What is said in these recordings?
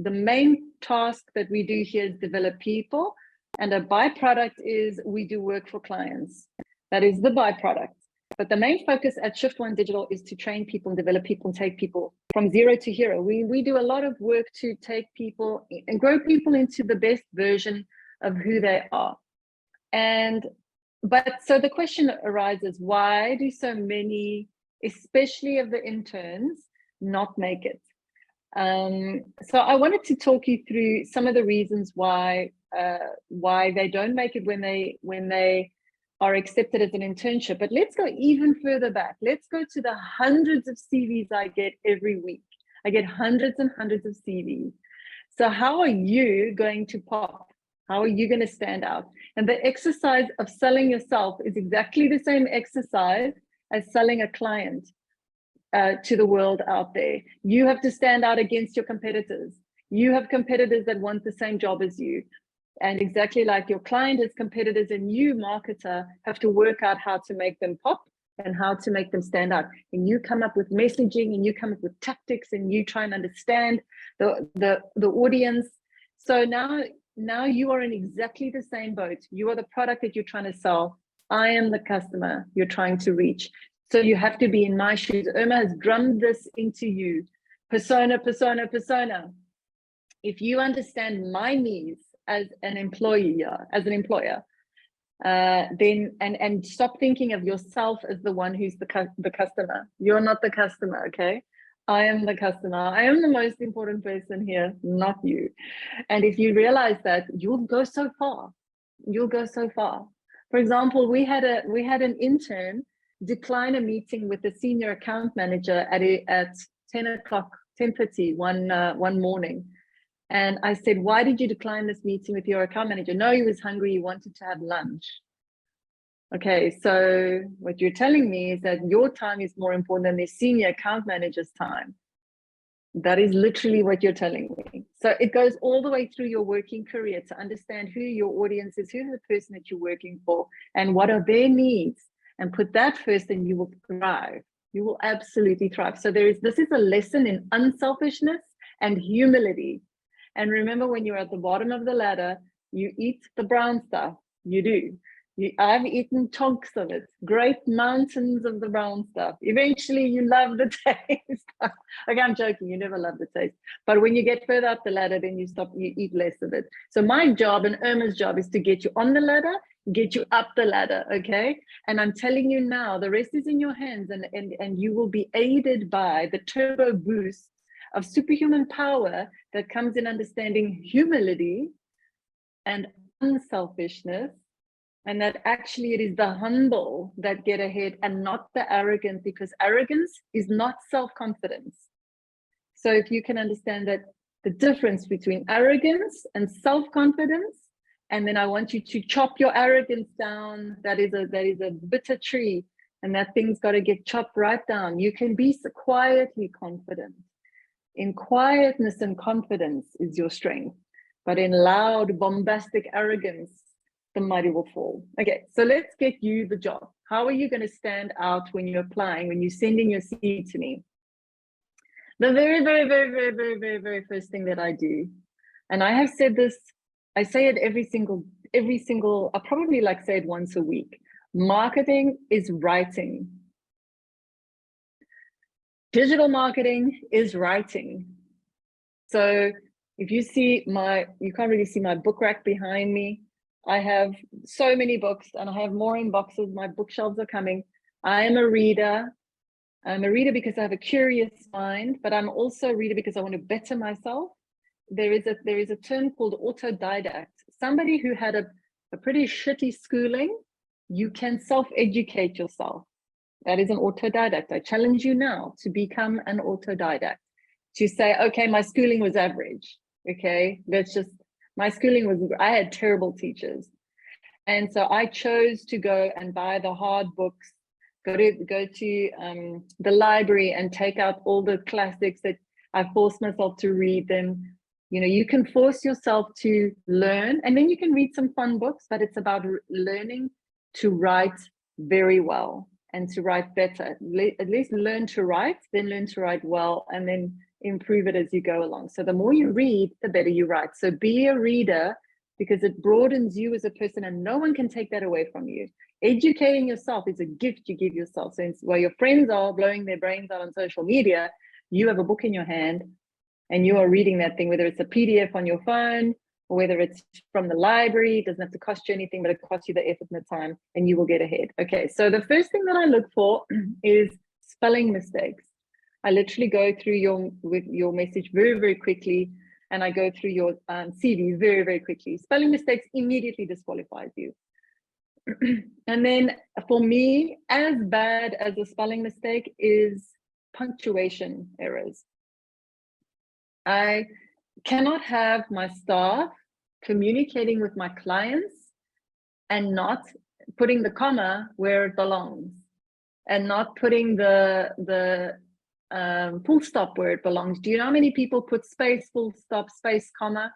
the main task that we do here is develop people, and a byproduct is we do work for clients. That is the byproduct. But the main focus at Shift One Digital is to train people and develop people and take people from zero to hero. We do a lot of work to take people and grow people into the best version of who they are. But so the question arises, why do so many, especially of the interns, not make it? So I wanted to talk you through some of the reasons why they don't make it when they are accepted as an internship. But let's go even further back. Let's go to the hundreds of CVs I get every week. I get hundreds and hundreds of CVs. So how are you going to pop? How are you going to stand out? And the exercise of selling yourself is exactly the same exercise as selling a client to the world out there. You have to stand out against your competitors. You have competitors that want the same job as you. And exactly like your client has competitors, and you, marketer, have to work out how to make them pop and how to make them stand out. And you come up with messaging, and you come up with tactics, and you try and understand the audience. So now you are in exactly the same boat. You are the product that you're trying to sell. I am the customer you're trying to reach. So you have to be in my shoes. Irma has drummed this into you. Persona, persona, persona. If you understand my needs as an employer, then and stop thinking of yourself as the one who's the customer. You're not the customer, okay? I am the customer. I am the most important person here, not you. And if you realize that, you'll go so far. You'll go so far. For example, we had an intern decline a meeting with the senior account manager at 10 o'clock, 10:30 one morning. And I said, why did you decline this meeting with your account manager? No, he was hungry. He wanted to have lunch. Okay, so what you're telling me is that your time is more important than the senior account manager's time. That is literally what you're telling me. So it goes all the way through your working career to understand who your audience is, who's the person that you're working for, and what are their needs, and put that first, and you will thrive. You will absolutely thrive. So this is a lesson in unselfishness and humility. And remember, when you're at the bottom of the ladder, you eat the brown stuff. You do. I've eaten chunks of it, great mountains of the brown stuff. Eventually, you love the taste. Okay, I'm joking. You never love the taste. But when you get further up the ladder, then you eat less of it. So my job and Irma's job is to get you on the ladder, get you up the ladder, okay? And I'm telling you now, the rest is in your hands, and you will be aided by the turbo boost of superhuman power that comes in understanding humility and unselfishness, and that actually it is the humble that get ahead and not the arrogant, because arrogance is not self-confidence. So if you can understand that the difference between arrogance and self-confidence, and then I want you to chop your arrogance down. That is a bitter tree, and that thing's got to get chopped right down. You can be quietly confident. In quietness and confidence is your strength, but in loud, bombastic arrogance, the mighty will fall. Okay, so let's get you the job. How are you going to stand out when you're applying, when you're sending your CV to me? The very, very, very, very, very, very, very first thing that I do, and I have said this, I say it every single, I probably say it once a week. Marketing is writing. Digital marketing is writing. So if you see you can't really see my book rack behind me. I have so many books, and I have more in boxes. My bookshelves are coming. I am a reader. I'm a reader because I have a curious mind, but I'm also a reader because I want to better myself. There is a term called autodidact. Somebody who had a pretty shitty schooling, you can self-educate yourself. That is an autodidact. I challenge you now to become an autodidact, to say, okay, my schooling was average. Okay, my schooling was, I had terrible teachers. And so I chose to go and buy the hard books, go to the library and take out all the classics that I forced myself to read them. You know, you can force yourself to learn, and then you can read some fun books, but it's about learning to write very well and to write better. At least learn to write, then learn to write well, and then improve it as you go along. So the more you read, the better you write. So be a reader, because it broadens you as a person and no one can take that away from you. Educating yourself is a gift you give yourself. So while your friends are blowing their brains out on social media, you have a book in your hand and you are reading that thing, whether it's a PDF on your phone or whether it's from the library. It doesn't have to cost you anything, but it costs you the effort and the time, and you will get ahead. Okay, so the first thing that I look for is spelling mistakes. I literally go through your message very, very quickly, and I go through your CV very, very quickly. Spelling mistakes immediately disqualifies you. And then for me, as bad as a spelling mistake is punctuation errors. I cannot have my staff communicating with my clients and not putting the comma where it belongs, and not putting the full stop where it belongs. Do you know how many people put space, full stop, space, comma,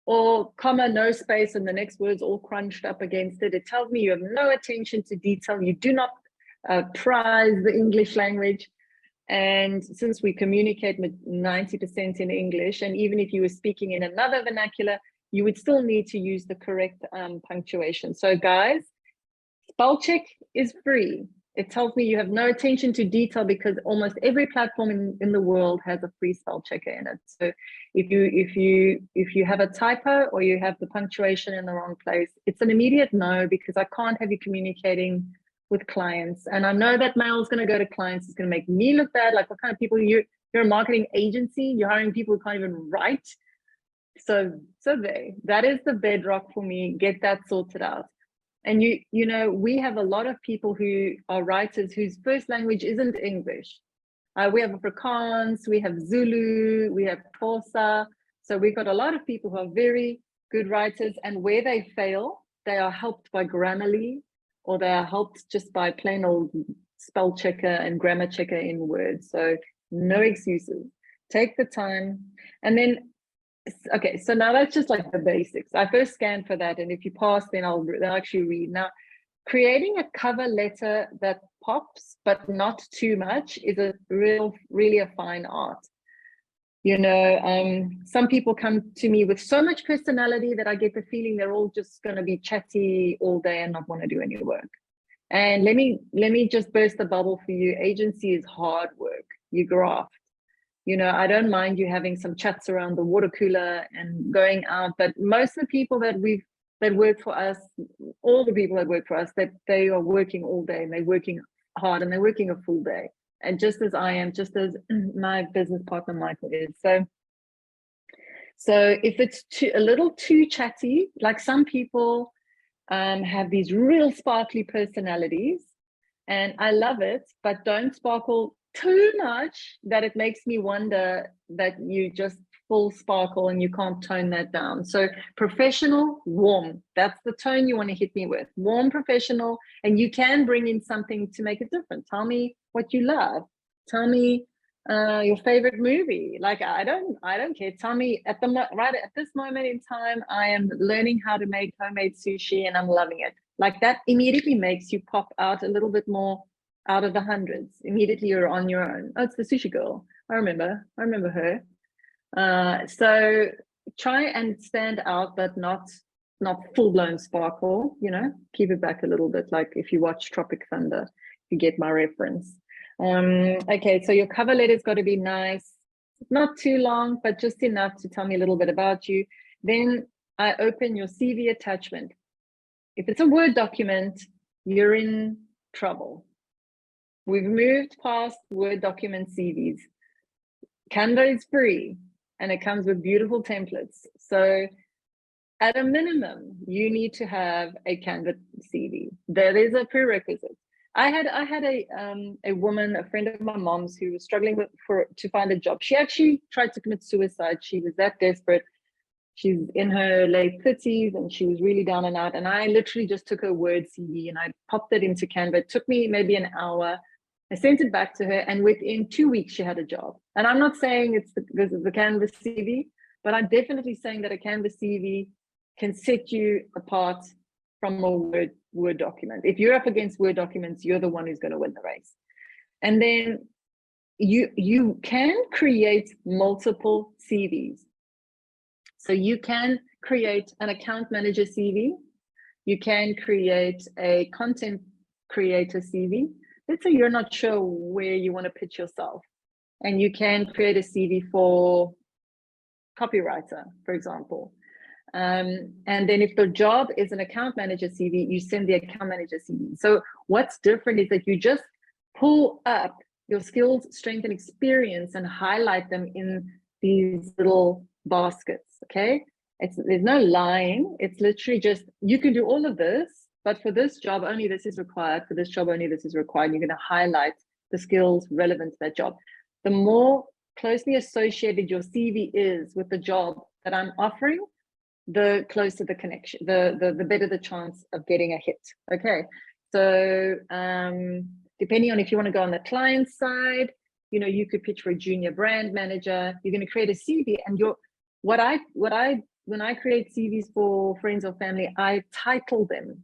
or comma, no space, and the next word's all crunched up against it? It tells me you have no attention to detail. You do not prize the English language. And since we communicate 90% in English, and even if you were speaking in another vernacular, you would still need to use the correct punctuation. So guys, spell check is free. It tells me you have no attention to detail because almost every platform in the world has a free spell checker in it. So if you have a typo or you have the punctuation in the wrong place, it's an immediate no, because I can't have you communicating with clients. And I know that mail is going to go to clients. It's going to make me look bad. Like, what kind of people you're a marketing agency, you're hiring people who can't even write. So that is the bedrock for me. Get that sorted out. And you know, we have a lot of people who are writers whose first language isn't English. We have Afrikaans, we have Zulu, we have Xhosa. So we've got a lot of people who are very good writers, and where they fail, they are helped by Grammarly, or they are helped just by plain old spell checker and grammar checker in Word. So no excuses. Take the time. And then, okay, so now that's just like the basics. I first scan for that, and if you pass, then I'll actually read. Now, creating a cover letter that pops but not too much is a really a fine art. You know, some people come to me with so much personality that I get the feeling they're all just going to be chatty all day and not want to do any work. And let me just burst the bubble for you. Agency is hard work. You graft. You know, I don't mind you having some chats around the water cooler and going out, but most of the people that work for us, all the people that work for us, that they are working all day and they're working hard and they're working a full day. And just as I am, just as my business partner Michael is. So if it's a little too chatty, like some people have these real sparkly personalities, and I love it, but don't sparkle too much that it makes me wonder that you just full sparkle and you can't tone that down. So professional, warm, that's the tone you want to hit me with. Warm, professional, and you can bring in something to make it different. Tell me what you love. Tell me your favorite movie. Like, I don't care. Tell me right at this moment in time, I am learning how to make homemade sushi and I'm loving it. Like, that immediately makes you pop out a little bit more out of the hundreds. Immediately you're on your own. Oh, it's the sushi girl. I remember her. So try and stand out, but not full-blown sparkle, you know, keep it back a little bit, like if you watch Tropic Thunder, you get my reference. Okay, so your cover letter's got to be nice, not too long, but just enough to tell me a little bit about you. Then I open your CV attachment. If it's a Word document, you're in trouble. We've moved past Word document CVs. Canva is free and it comes with beautiful templates. So at a minimum, you need to have a Canva CV. That is a prerequisite. I had a woman, a friend of my mom's, who was struggling to find a job. She actually tried to commit suicide. She was that desperate. She's in her late 30s and she was really down and out. And I literally just took her Word CV and I popped it into Canva. It took me maybe an hour. I sent it back to her, and within 2 weeks she had a job. And I'm not saying it's because of the Canva CV, but I'm definitely saying that a Canva CV can set you apart from a Word document. If you're up against Word documents, you're the one who's going to win the race. And then you can create multiple CVs. So you can create an account manager CV. You can create a content creator CV. Let's say you're not sure where you want to pitch yourself, and you can create a CV for copywriter, for example. And then if the job is an account manager CV, you send the account manager CV. So what's different is that you just pull up your skills, strength, and experience and highlight them in these little baskets, okay? There's no lying. It's literally just, you can do all of this, but for this job, only this is required. For this job, only this is required. You're going to highlight the skills relevant to that job. The more closely associated your CV is with the job that I'm offering, the closer the connection, the better the chance of getting a hit. Okay, so depending on if you want to go on the client side, you know, you could pitch for a junior brand manager. You're going to create a CV, and when I create CVs for friends or family, I title them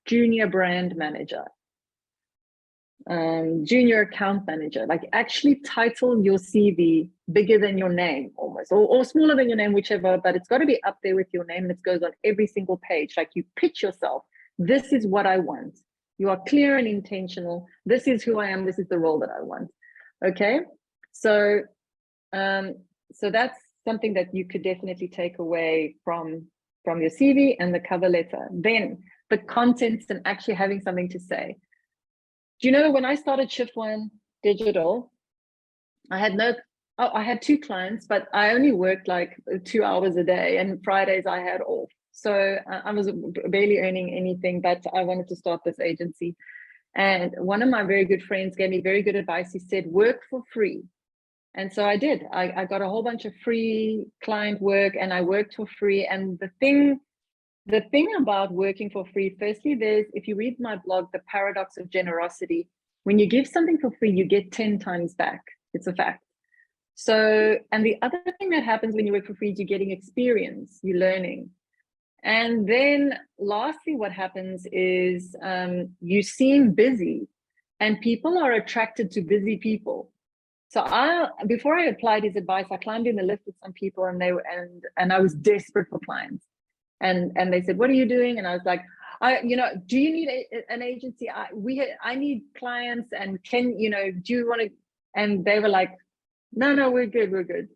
junior brand manager, junior account manager. Like, actually title your CV bigger than your name almost, or smaller than your name, whichever, but it's got to be up there with your name. That goes on every single page. Like, you pitch yourself, this is what I want. You are clear and intentional. This is who I am. This is the role that I want. Okay, so so that's something that you could definitely take away from your CV and the cover letter. Then the contents and actually having something to say. Do you know, when I started Shift One Digital, I had 2 clients, but I only worked like 2 hours a day, and Fridays I had off. So I was barely earning anything, but I wanted to start this agency. And one of my very good friends gave me very good advice. He said, work for free. And so I did. I got a whole bunch of free client work, and I worked for free. And the thing about working for free, firstly, if you read my blog, The Paradox of Generosity, when you give something for free, you get 10 times back. It's a fact. So, and the other thing that happens when you work for free is you're getting experience, you're learning. And then lastly, what happens is you seem busy, and people are attracted to busy people. So before I applied his advice, I climbed in the lift with some people, and I was desperate for clients. And they said, what are you doing? And I was like, do you need an agency? I need clients, and do you want to? And they were like, no, we're good.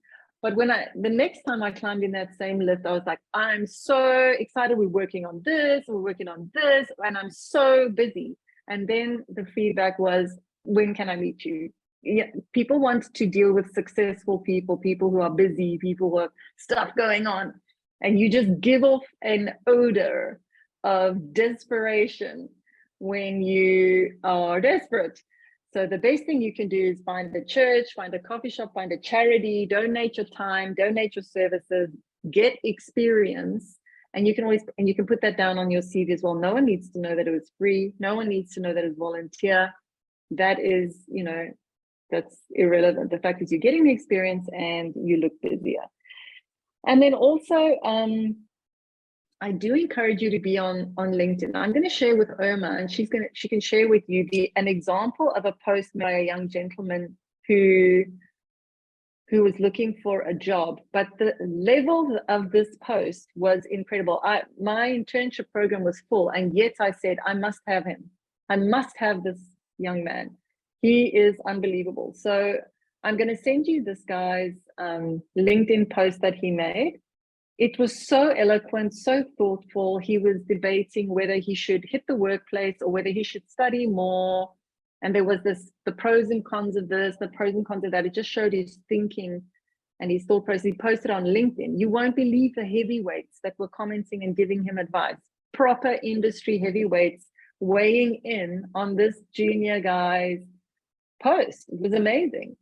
But the next time I climbed in that same lift, I was like, I'm so excited. We're working on this, and I'm so busy. And then the feedback was, when can I meet you? Yeah, people want to deal with successful people who are busy, people who have stuff going on. And you just give off an odor of desperation when you are desperate. So the best thing you can do is find a church, find a coffee shop, find a charity, donate your time, donate your services, get experience. And you can put that down on your CV as well. No one needs to know that it was free. No one needs to know that it's volunteer. That is, that's irrelevant. The fact is you're getting the experience and you look busier. And then also, I do encourage you to be on LinkedIn. I'm going to share with Irma, and she can share with you an example of a post by a young gentleman who was looking for a job. But the level of this post was incredible. My internship program was full, and yet I said, I must have him. I must have this young man. He is unbelievable. So I'm going to send you this guy's LinkedIn post that he made. It was so eloquent, so thoughtful. He was debating whether he should hit the workplace or whether he should study more. And there was the pros and cons of this, the pros and cons of that. It just showed his thinking and his thought process. He posted on LinkedIn. You won't believe the heavyweights that were commenting and giving him advice. Proper industry heavyweights weighing in on this junior guy's post. It was amazing.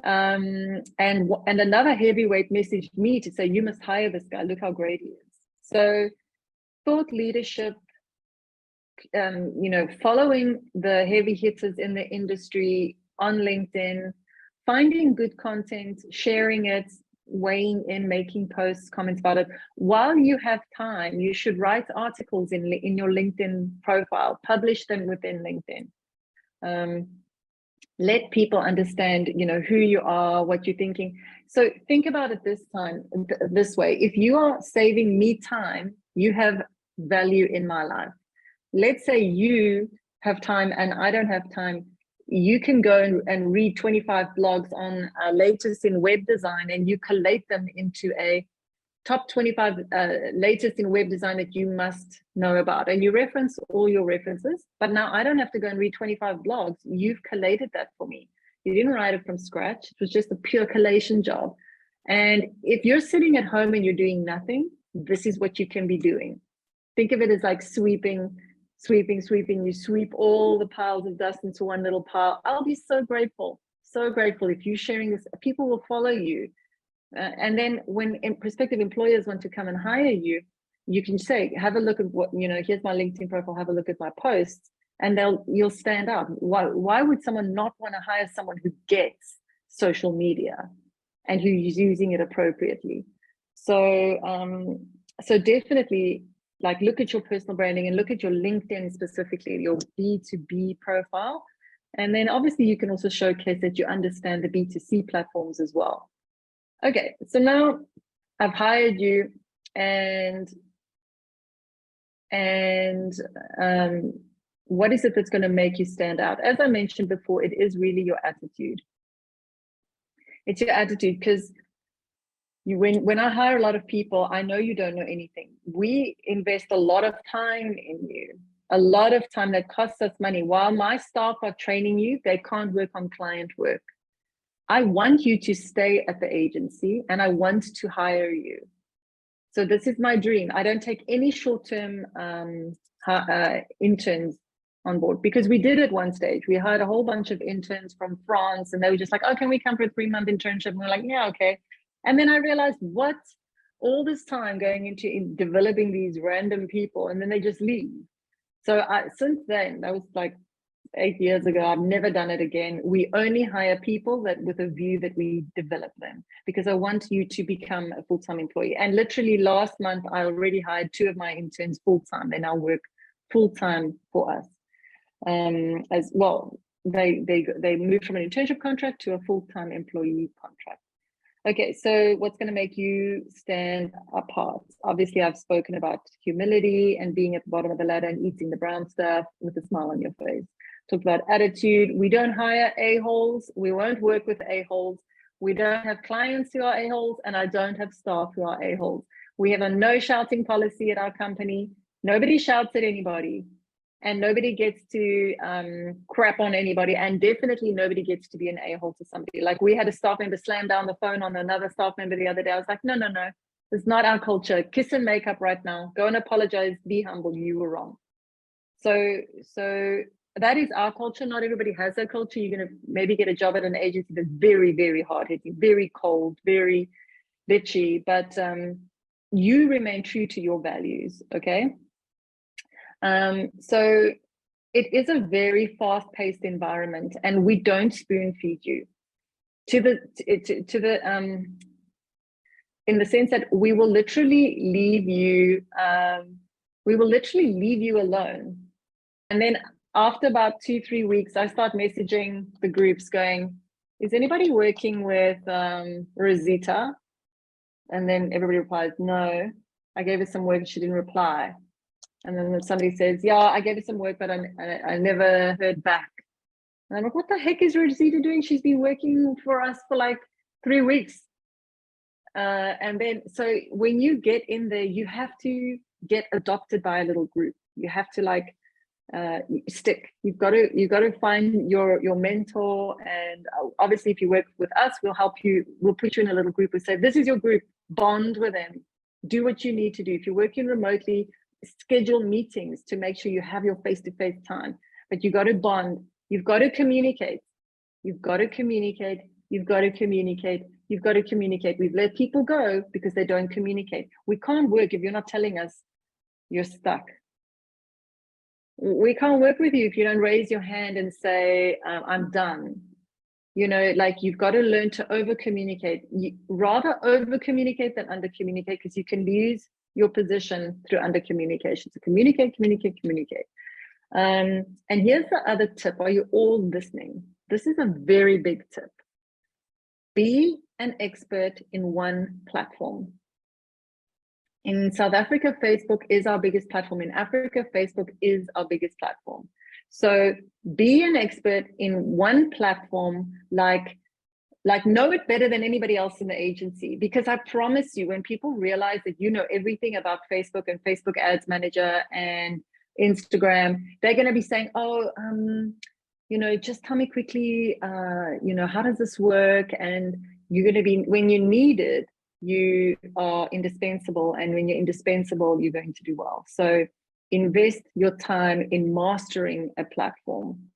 And another heavyweight messaged me to say, you must hire this guy. Look how great he is. So thought leadership, following the heavy hitters in the industry on LinkedIn, finding good content, sharing it, weighing in, making posts, comments about it. While you have time, you should write articles in your LinkedIn profile, publish them within LinkedIn. let people understand, you know, who you are, what you're thinking. So think about it this way. If you are saving me time, you have value in my life. Let's say you have time and I don't have time. You can go and read 25 blogs on latest in web design, and you collate them into a top 25 latest in web design that you must know about, and you reference all your references. But now I don't have to go and read 25 blogs. You've collated that for me. You didn't write it from scratch. It was just a pure collation job. And if you're sitting at home and you're doing nothing, this is what you can be doing. Think of it as like sweeping. You sweep all the piles of dust into one little pile. I'll be so grateful if you're sharing this. People will follow you. And then when prospective employers want to come and hire you, you can say, have a look at what, you know, here's my LinkedIn profile, have a look at my posts, and you'll stand out. Why would someone not want to hire someone who gets social media and who's using it appropriately? So, so definitely, like, look at your personal branding and look at your LinkedIn specifically, your B2B profile. And then obviously you can also showcase that you understand the B2C platforms as well. Okay, so now I've hired you, and what is it that's going to make you stand out? As I mentioned before, it is really your attitude. It's your attitude, because when I hire a lot of people, I know you don't know anything. We invest a lot of time in you, a lot of time that costs us money. While my staff are training you, they can't work on client work. I want you to stay at the agency, and I want to hire you. So this is my dream. I don't take any short-term interns on board, because we did at one stage. We hired a whole bunch of interns from France, and they were just like, oh, can we come for a 3-month internship? And we're like, yeah, okay. And then I realized, what? All this time going into developing these random people, and then they just leave. So since then, that was like 8 years ago, I've never done it again. We only hire people that with a view that we develop them, because I want you to become a full-time employee. And literally last month, I already hired 2 of my interns full-time. They now work full-time for us. As well, they moved from an internship contract to a full-time employee contract. Okay, so what's going to make you stand apart? Obviously, I've spoken about humility and being at the bottom of the ladder and eating the brown stuff with a smile on your face. Talked about attitude. We don't hire a-holes. We won't work with a-holes. We don't have clients who are a-holes, and I don't have staff who are a-holes. We have a no shouting policy at our company. Nobody shouts at anybody, and nobody gets to crap on anybody, and definitely nobody gets to be an a-hole to somebody. Like, we had a staff member slam down the phone on another staff member the other day. I was like, no, it's not our culture. Kiss and make up right now. Go and apologize. Be humble. You were wrong. So that is our culture. Not everybody has that culture. You're going to maybe get a job at an agency that's very, very hard-hitting, very cold, very bitchy, but you remain true to your values, okay? So it is a very fast-paced environment, and we don't spoon feed you in the sense that we will literally leave you alone. And then after about 2-3 weeks, I start messaging the groups going, is anybody working with Rosita? And then everybody replies, no. I gave her some work, she didn't reply. And then somebody says, yeah, I gave her some work, but I never heard back. And I'm like, what the heck is Rosita doing? She's been working for us for like 3 weeks. And then, so when you get in there, you have to get adopted by a little group. You have to like stick. You've got to find your mentor. And obviously, if you work with us, we'll help you. We'll put you in a little group. We say, this is your group. Bond with them. Do what you need to do. If you're working remotely, schedule meetings to make sure you have your face-to-face time. But you got to bond. You've got to communicate. You've got to communicate. You've got to communicate. You've got to communicate. We've let people go because they don't communicate. We can't work if you're not telling us you're stuck. We can't work with you if you don't raise your hand and say, I'm done. You know, like, you've got to learn to over communicate. Rather over communicate than under communicate, because you can lose your position through under communication. So communicate. And here's the other tip. Are you all listening? this is a very big tip. Be an expert in one platform. In South Africa, Facebook is our biggest platform. In Africa, Facebook is our biggest platform. So be an expert in one platform, like know it better than anybody else in the agency, because I promise you, when people realize that you know everything about Facebook and Facebook Ads Manager and Instagram, they're going to be saying, oh, you know, just tell me quickly, you know, how does this work? And you're going to be, when you need it, you are indispensable. And when you're indispensable, you're going to do well. So invest your time in mastering a platform.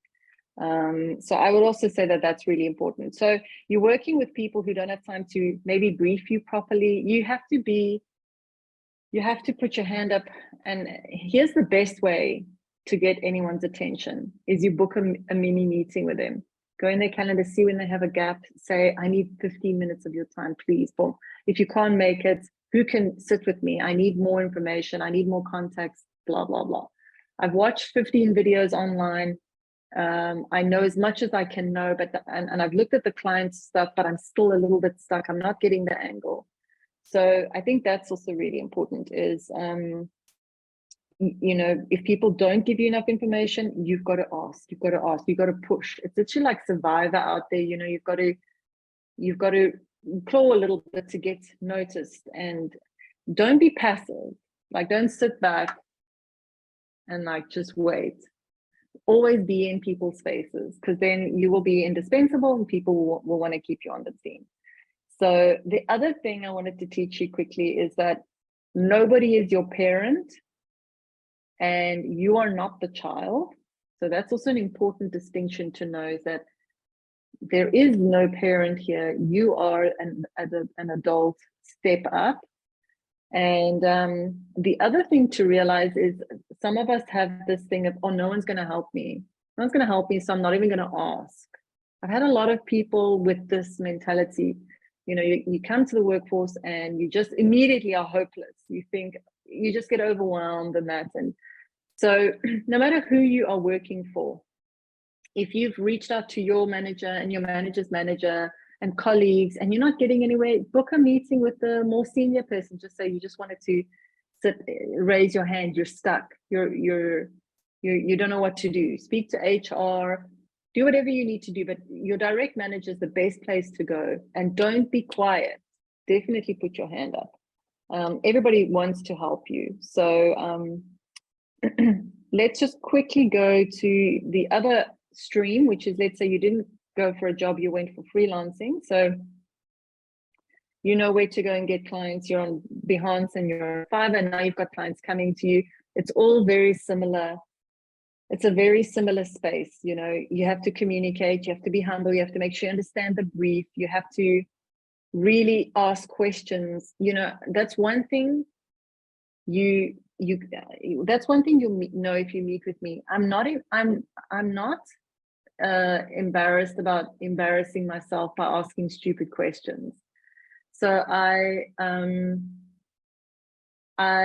So I would also say that that's really important. So you're working with people who don't have time to maybe brief you properly. You have to put your hand up. And here's the best way to get anyone's attention is you book a mini meeting with them. Go in their calendar, see when they have a gap, say, I need 15 minutes of your time, please. But if you can't make it, who can sit with me? I need more information. I need more context, blah, blah, blah. I've watched 15 videos online. I know as much as I can know, but and I've looked at the client's stuff, but I'm still a little bit stuck. I'm not getting the angle. So I think that's also really important is, you know, if people don't give you enough information, you've got to ask, you've got to push. It's literally like Survivor out there, you know, you've got to claw a little bit to get noticed, and don't be passive. Like, don't sit back and like just wait. Always be in people's faces, because then you will be indispensable and people will want to keep you on the team. So the other thing I wanted to teach you quickly is that nobody is your parent and you are not the child. So that's also an important distinction to know, is that there is no parent here. You are an adult, step up. And the other thing to realize is some of us have this thing of, oh, no one's going to help me. No one's going to help me, so I'm not even going to ask. I've had a lot of people with this mentality. You know, you come to the workforce and you just immediately are hopeless. You think, you just get overwhelmed and that. And so no matter who you are working for, if you've reached out to your manager and your manager's manager and colleagues and you're not getting anywhere, book a meeting with the more senior person. Just say you just wanted to sit, raise your hand, you're stuck, you don't know what to do. Speak to HR, do whatever you need to do, but your direct manager is the best place to go. And don't be quiet. Definitely put your hand up. Everybody wants to help you. So let's just quickly go to the other stream, which is, let's say you didn't go for a job, you went for freelancing. So you know where to go and get clients. You're on Behance and you're on Fiverr, and now you've got clients coming to you. It's all very similar. It's a very similar space. You know, you have to communicate, you have to be humble, you have to make sure you understand the brief, you have to really ask questions. You know, that's one thing that's one thing you'll know if you meet with me. I'm not embarrassed about embarrassing myself by asking stupid questions. So I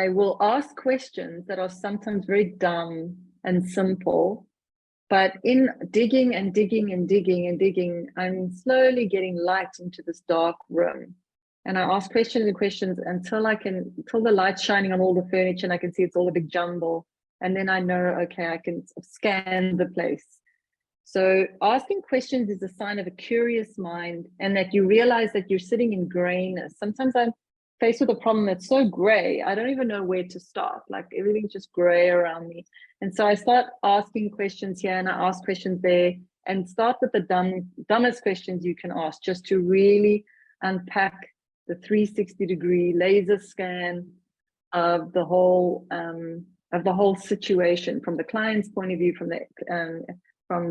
will ask questions that are sometimes very dumb and simple, but in digging and digging and digging and digging, I'm slowly getting light into this dark room. And I ask questions and questions until the light's shining on all the furniture and I can see it's all a big jumble. And then I know, okay, I can scan the place. So asking questions is a sign of a curious mind, and that you realize that you're sitting in grayness. Sometimes I'm faced with a problem that's so gray, I don't even know where to start. Like, everything's just gray around me. And so I start asking questions here and I ask questions there, and start with the dumbest questions you can ask, just to really unpack the 360-degree laser scan of the whole situation, from the client's point of view, from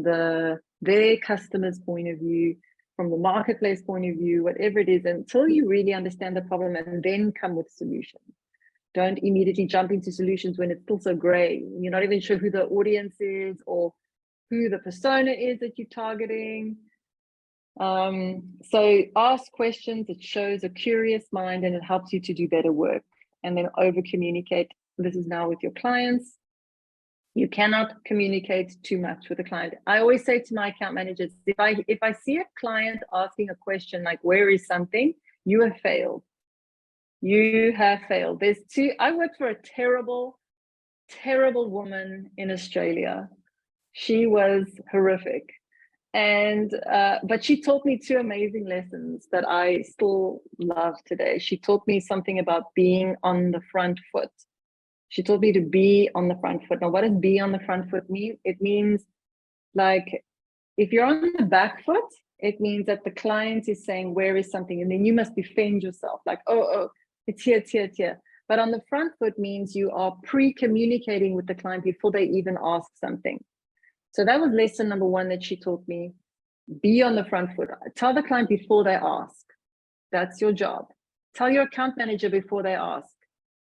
their customer's point of view, from the marketplace point of view, whatever it is, until you really understand the problem, and then come with solutions. Don't immediately jump into solutions when it's still so gray. You're not even sure who the audience is or who the persona is that you're targeting. So ask questions. It shows a curious mind and it helps you to do better work. And then over communicate. This is now with your clients. You cannot communicate too much with the client. I always say to my account managers, if I see a client asking a question like, where is something, you have failed. You have failed. I worked for a terrible, terrible woman in Australia. She was horrific. And but she taught me two amazing lessons that I still love today. She taught me something about being on the front foot. She taught me to be on the front foot. Now, what does be on the front foot mean? It means, like, if you're on the back foot, it means that the client is saying, where is something? And then you must defend yourself, like, oh, it's here, it's here, it's here. But on the front foot means you are pre-communicating with the client before they even ask something. So that was lesson number one that she taught me. Be on the front foot. Tell the client before they ask. That's your job. Tell your account manager before they ask,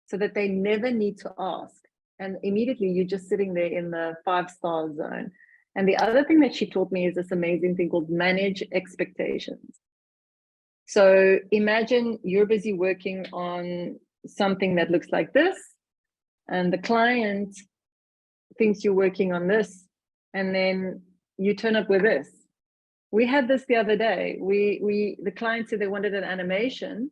so that they never need to ask. And immediately you're just sitting there in the 5-star zone. And the other thing that she taught me is this amazing thing called manage expectations. So imagine you're busy working on something that looks like this, and the client thinks you're working on this, and then you turn up with this. We had this the other day. The client said they wanted an animation,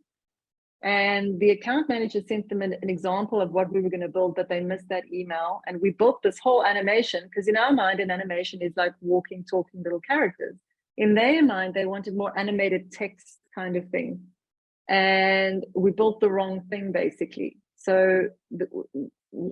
and the account manager sent them an example of what we were going to build, but they missed that email. And we built this whole animation, because in our mind, an animation is like walking, talking little characters. In their mind, they wanted more animated text kind of thing. And we built the wrong thing, basically. So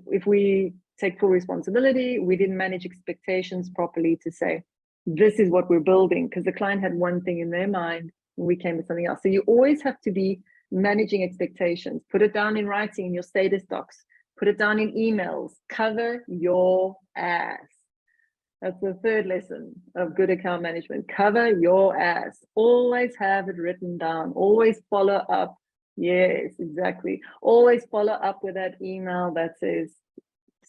if we take full responsibility, we didn't manage expectations properly to say, this is what we're building, because the client had one thing in their mind and we came with something else. So you always have to be managing expectations. Put it down in writing in your status docs, put it down in emails, cover your ass. That's the third lesson of good account management. Cover your ass. Always have it written down. Always follow up. Yes, exactly. Always follow up with that email that says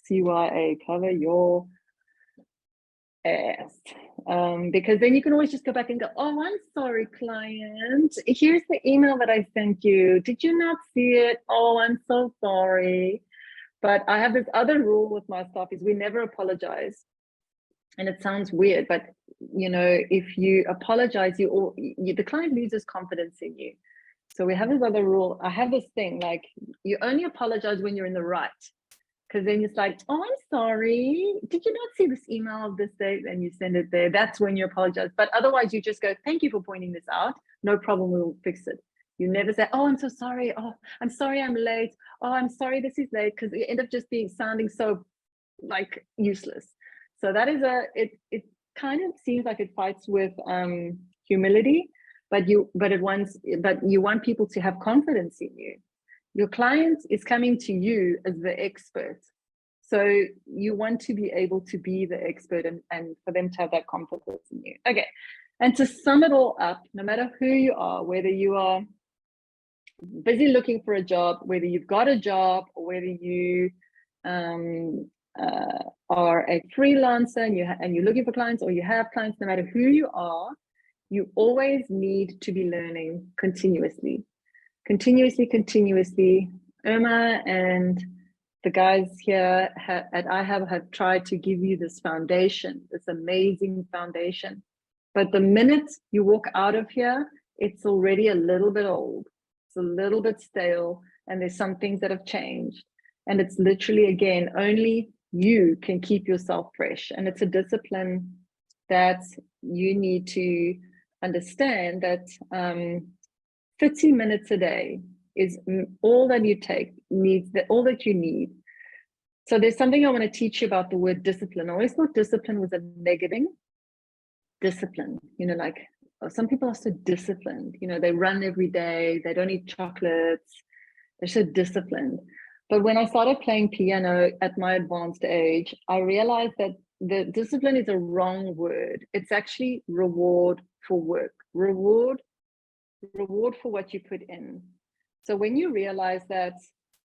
CYA, cover your ass. Because then you can always just go back and go, oh, I'm sorry, client. Here's the email that I sent you. Did you not see it? Oh, I'm so sorry. But I have this other rule with my staff is we never apologize. And it sounds weird, but you know, if you apologize, the client loses confidence in you. So we have this other rule. I have this thing, like, you only apologize when you're in the right. Because then it's like, oh, I'm sorry. Did you not see this email of this date? And you send it there. That's when you apologize. But otherwise, you just go, thank you for pointing this out. No problem, we'll fix it. You never say, oh, I'm so sorry. Oh, I'm sorry I'm late. Oh, I'm sorry this is late. Because you end up just sounding so like useless. So that is it kind of seems like it fights with humility, but you want people to have confidence in you. Your client is coming to you as the expert. So you want to be able to be the expert and for them to have that confidence in you. Okay. And to sum it all up, no matter who you are, whether you are busy looking for a job, whether you've got a job, or whether you are a freelancer and you're looking for clients, or you have clients, no matter who you are, you always need to be learning continuously. Irma and the guys here at iHub have tried to give you this foundation, this amazing foundation. But the minute you walk out of here, it's already a little bit old. It's a little bit stale, and there's some things that have changed. And it's literally, again, only you can keep yourself fresh. And it's a discipline that you need to understand that 30 minutes a day is all that you all that you need. So there's something I want to teach you about the word discipline. I always thought discipline was a negative. Discipline, you know, like some people are so disciplined, you know, they run every day, they don't eat chocolates, they're so disciplined. But when I started playing piano at my advanced age, I realized that the discipline is a wrong word. It's actually reward for work, reward for what you put in. So when you realize that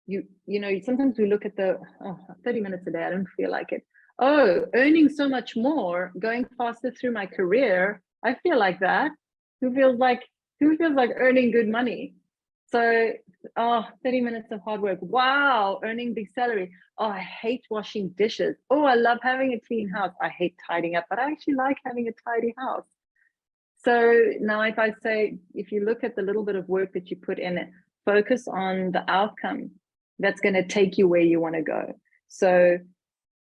you know, sometimes we look at 30 minutes a day, I don't feel like it. Oh, earning so much more, going faster through my career, I feel like that. Who feels like earning good money? So, 30 minutes of hard work. Wow, earning big salary. Oh, I hate washing dishes. Oh, I love having a clean house. I hate tidying up, but I actually like having a tidy house. So now if I say, if you look at the little bit of work that you put in it, focus on the outcome that's going to take you where you want to go. So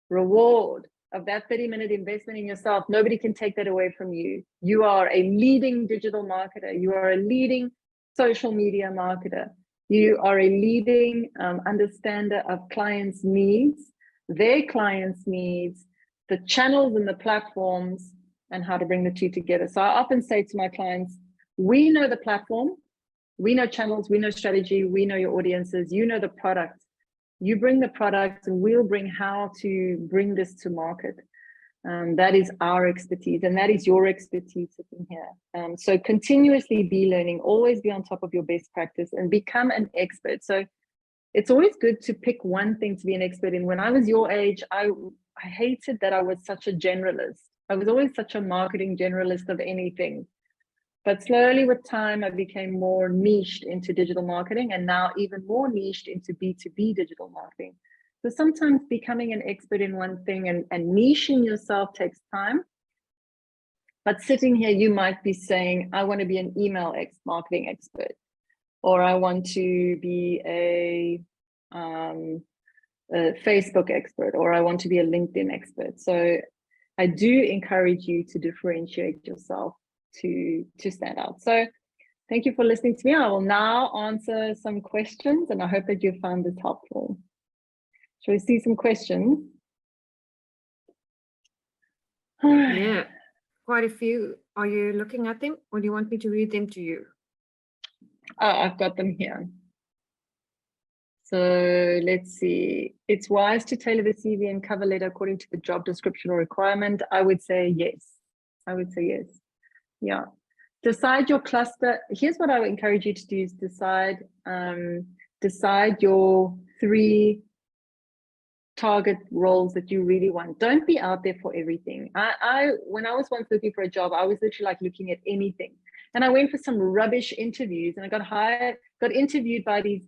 reward of that 30-minute investment in yourself, nobody can take that away from you. You are a leading digital marketer. You are a leading social media marketer. You are a leading understander of clients' needs, their clients' needs, the channels and the platforms, and how to bring the two together. So I often say to my clients, we know the platform, we know channels, we know strategy, we know your audiences, you know the product. You bring the product and we'll bring how to bring this to market. That is our expertise, and that is your expertise sitting here. So continuously be learning, always be on top of your best practice and become an expert. So it's always good to pick one thing to be an expert in. When I was your age, I hated that I was such a generalist. I was always such a marketing generalist of anything. But slowly with time, I became more niched into digital marketing, and now even more niched into B2B digital marketing. So sometimes becoming an expert in one thing and niching yourself takes time. But sitting here, you might be saying, I want to be an email marketing expert, or I want to be a Facebook expert, or I want to be a LinkedIn expert. So I do encourage you to differentiate yourself to stand out. So thank you for listening to me. I will now answer some questions, and I hope that you found this helpful. Shall we see some questions? Yeah, quite a few. Are you looking at them, or do you want me to read them to you? Oh, I've got them here. So let's see. It's wise to tailor the CV and cover letter according to the job description or requirement. I would say yes. I would say yes. Yeah. Decide your cluster. Here's what I would encourage you to do is decide your 3 target roles that you really want. Don't be out there for everything. When I was once looking for a job, I was literally like looking at anything. And I went for some rubbish interviews and I got interviewed by these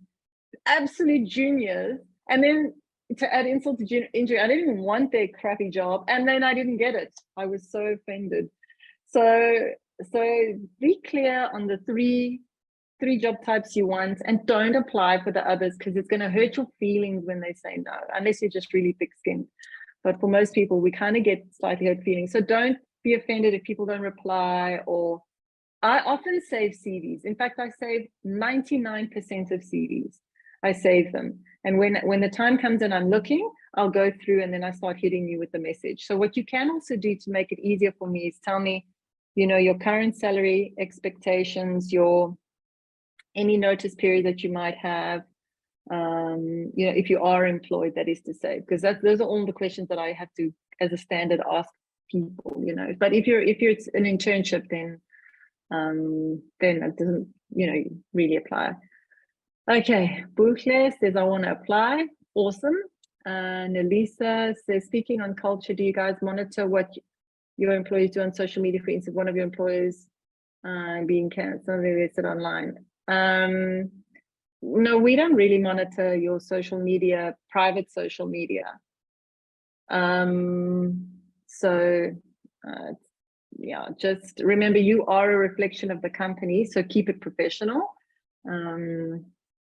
absolute juniors. And then to add insult to injury, I didn't even want their crappy job. And then I didn't get it. I was so offended. So be clear on the three job types you want, and don't apply for the others, because it's going to hurt your feelings when they say no, unless you're just really thick-skinned. But for most people, we kind of get slightly hurt feelings. So don't be offended if people don't reply. Or I often save CVs. In fact, I save 99% of CVs. I save them. And when the time comes and I'm looking, I'll go through and then I start hitting you with the message. So what you can also do to make it easier for me is tell me, your current salary expectations, any notice period that you might have, if you are employed, that is to say, because those are all the questions that I have to, as a standard, ask people, But if it's an internship, then it doesn't, really apply. Okay, Bouchle says, I want to apply. Awesome. Nelisa says, speaking on culture, do you guys monitor what your employees do on social media? For instance, one of your employees being canceled, they said online. No, we don't really monitor your social media, private social media. Yeah, just remember you are a reflection of the company, so keep it professional.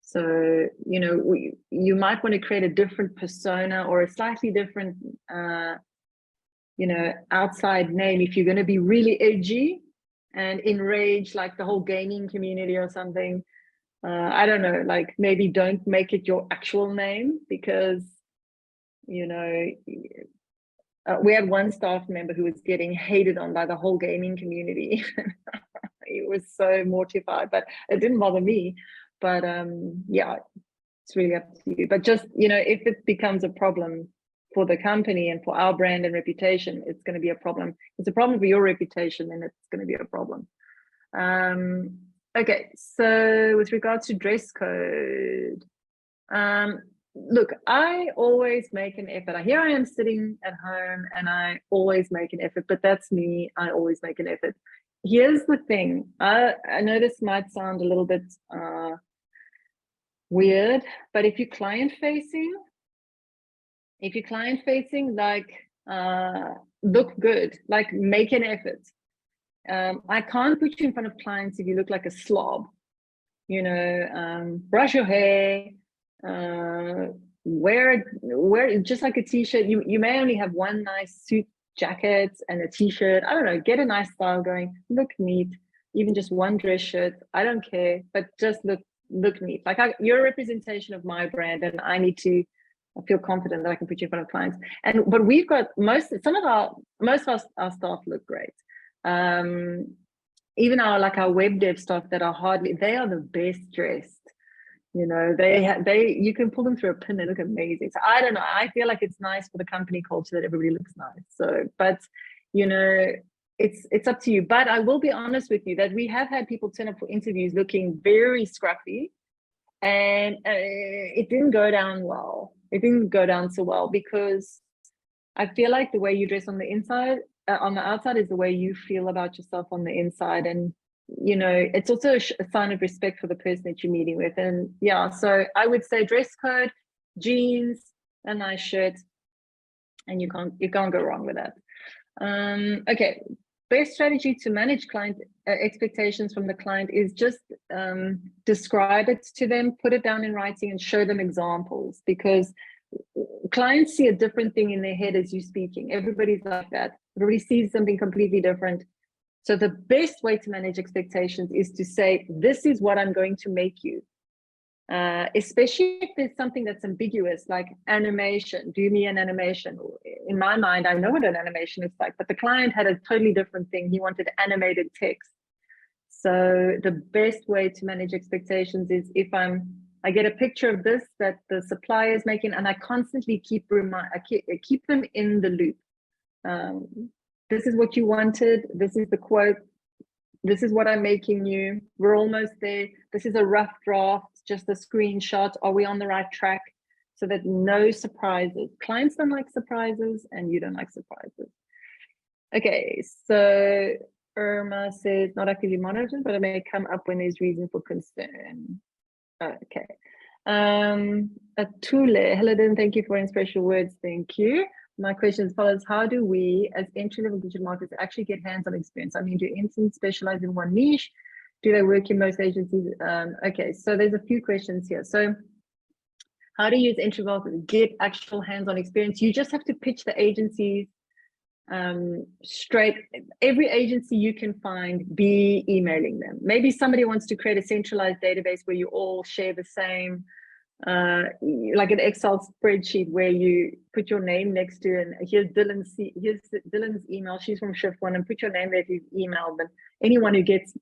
So, you might want to create a different persona or a slightly different, outside name if you're going to be really edgy and enrage like the whole gaming community or something. I don't know, like maybe don't make it your actual name, because, we had one staff member who was getting hated on by the whole gaming community. He was so mortified, but it didn't bother me. But yeah, it's really up to you. But just, if it becomes a problem for the company and for our brand and reputation, it's going to be a problem. It's a problem for your reputation, and it's going to be a problem. Okay, so with regards to dress code, look, I always make an effort. Here I am sitting at home and I always make an effort, but that's me. I always make an effort. Here's the thing. I know this might sound a little bit weird. But if you're client facing, like look good, like make an effort. I can't put you in front of clients if you look like a slob. You know, brush your hair, wear just like a t-shirt. You may only have one nice suit jacket and a t-shirt. I don't know, get a nice style going, look neat, even just one dress shirt, I don't care, but just look neat. Like you're a representation of my brand, and I feel confident that I can put you in front of clients. But we've got most of our staff look great. Even our web dev staff that are they are the best dressed. You know, you can pull them through a pin, they look amazing. So I don't know, I feel like it's nice for the company culture that everybody looks nice. So, but you know, it's up to you. But I will be honest with you that we have had people turn up for interviews looking very scruffy, and it didn't go down well. It didn't go down so well, because I feel like the way you dress on the inside, on the outside, is the way you feel about yourself on the inside. And you know, it's also a sign of respect for the person that you're meeting with. And yeah, so I would say dress code, jeans, a nice shirt, and you can't go wrong with that. Okay, best strategy to manage client expectations from the client is just describe it to them, put it down in writing, and show them examples, because clients see a different thing in their head as you're speaking. Everybody's like that. Everybody sees something completely different. So the best way to manage expectations is to say, this is what I'm going to make you. Especially if there's something that's ambiguous, like animation, do me an animation. In my mind, I know what an animation is like, but the client had a totally different thing. He wanted animated text. So the best way to manage expectations is if I get a picture of this that the supplier is making, and I constantly keep them in the loop. This is what you wanted. This is the quote. This is what I'm making you. We're almost there. This is a rough draft, just a screenshot. Are we on the right track? So that no surprises. Clients don't like surprises, and you don't like surprises. Okay, so Irma says, not actively monitored, but it may come up when there's reason for concern. Okay. Atule, hello, then, thank you for inspirational words. Thank you. My question follows: how do we, as entry-level digital marketers, actually get hands-on experience? I mean, do interns specialize in one niche? Do they work in most agencies? Okay, so there's a few questions here. So how do you use entry-level to get actual hands-on experience? You just have to pitch the agencies straight. Every agency you can find, be emailing them. Maybe somebody wants to create a centralized database where you all share the same, like an Excel spreadsheet where you put your name next to, and here's Dylan's email, she's from Shift One, and put your name there if you've emailed them. Anyone who gets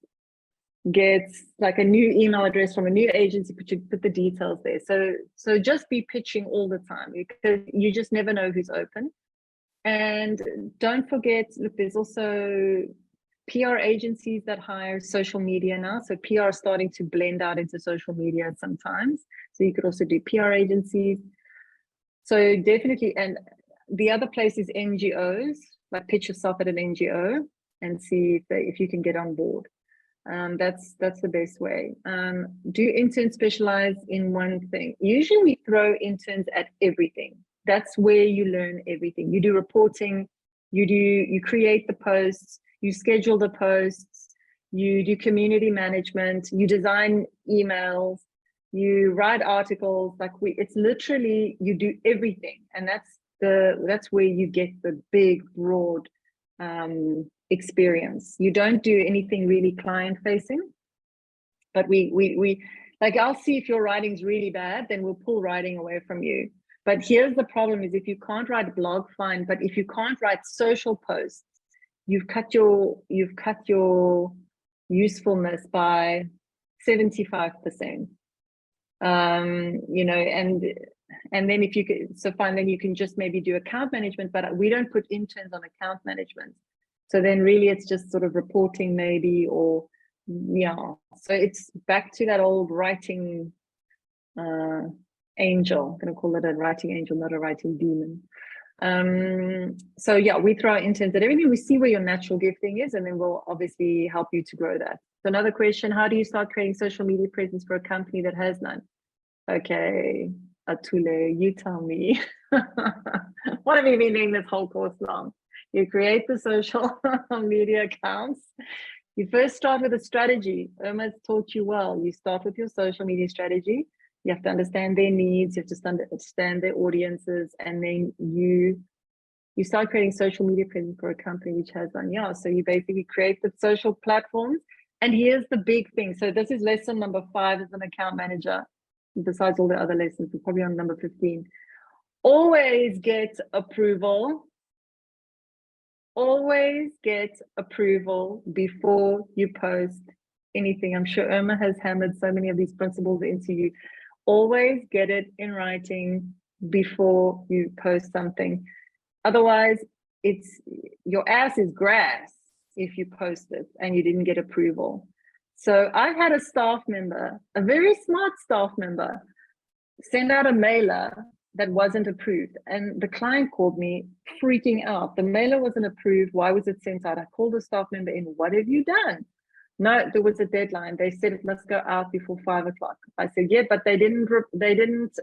like a new email address from a new agency, put the details there. So just be pitching all the time, because you just never know who's open. And don't forget, look, there's also PR agencies that hire social media now. So PR is starting to blend out into social media sometimes. So you could also do PR agencies. So definitely, and the other place is NGOs, like pitch yourself at an NGO and see if you can get on board. That's the best way. Do interns specialize in one thing? Usually we throw interns at everything. That's where you learn everything. You do reporting, you create the posts, you schedule the posts, you do community management, you design emails, you write articles. Like it's literally, you do everything. And that's where you get the big, broad experience. You don't do anything really client facing, but we like, I'll see if your writing's really bad, then we'll pull writing away from you. But here's the problem: is if you can't write a blog, fine. But if you can't write social posts, you've cut your usefulness by 75%. You know, and then if you could, so fine, then you can just maybe do account management. But we don't put interns on account management. So then really it's just sort of reporting maybe, or yeah. So it's back to that old writing angel. I'm going to call it a writing angel, not a writing demon. So yeah, we throw our interns at everything. We see where your natural gifting is, and then we'll obviously help you to grow that. So another question: how do you start creating social media presence for a company that has none? Okay, Atule, you tell me. What have you been doing this whole course long? You create the social media accounts. You first start with a strategy. Irma's taught you well. You start with your social media strategy. You have to understand their needs. You have to understand their audiences, and then you start creating social media presence for a company which has one. Yeah, so you basically create the social platforms. And here's the big thing. So this is lesson number 5 as an account manager. Besides all the other lessons, we're probably on number 15. Always get approval. Always get approval before you post anything. I'm sure Irma has hammered so many of these principles into you. Always get it in writing before you post something. Otherwise, it's your ass is grass if you post it and you didn't get approval. So I had a staff member, a very smart staff member, send out a mailer that wasn't approved. And the client called me freaking out. The mailer wasn't approved. Why was it sent out? I called the staff member in. What have you done? No, there was a deadline. They said it must go out before 5 o'clock. I said, yeah, but they didn't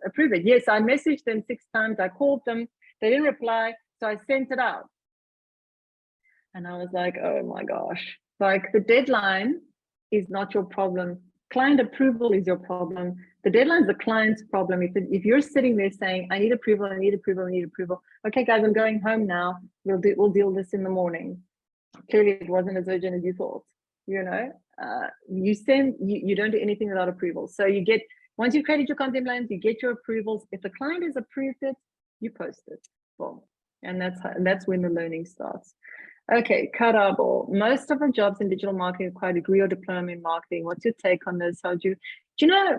approve it. Yes, I messaged them 6 times. I called them. They didn't reply. So I sent it out. And I was like, oh my gosh, like the deadline is not your problem. Client approval is your problem. The deadline is the client's problem. If you're sitting there saying, I need approval, I need approval, I need approval. Okay, guys, I'm going home now. We'll deal this in the morning. Clearly, it wasn't as urgent as you thought. You know, you don't do anything without approval. So you get, once you've created your content plans, you get your approvals. If the client has approved it, you post it. Boom. And that's when the learning starts. Okay, Karabo. Most of the jobs in digital marketing require a degree or diploma in marketing. What's your take on this? How do you know?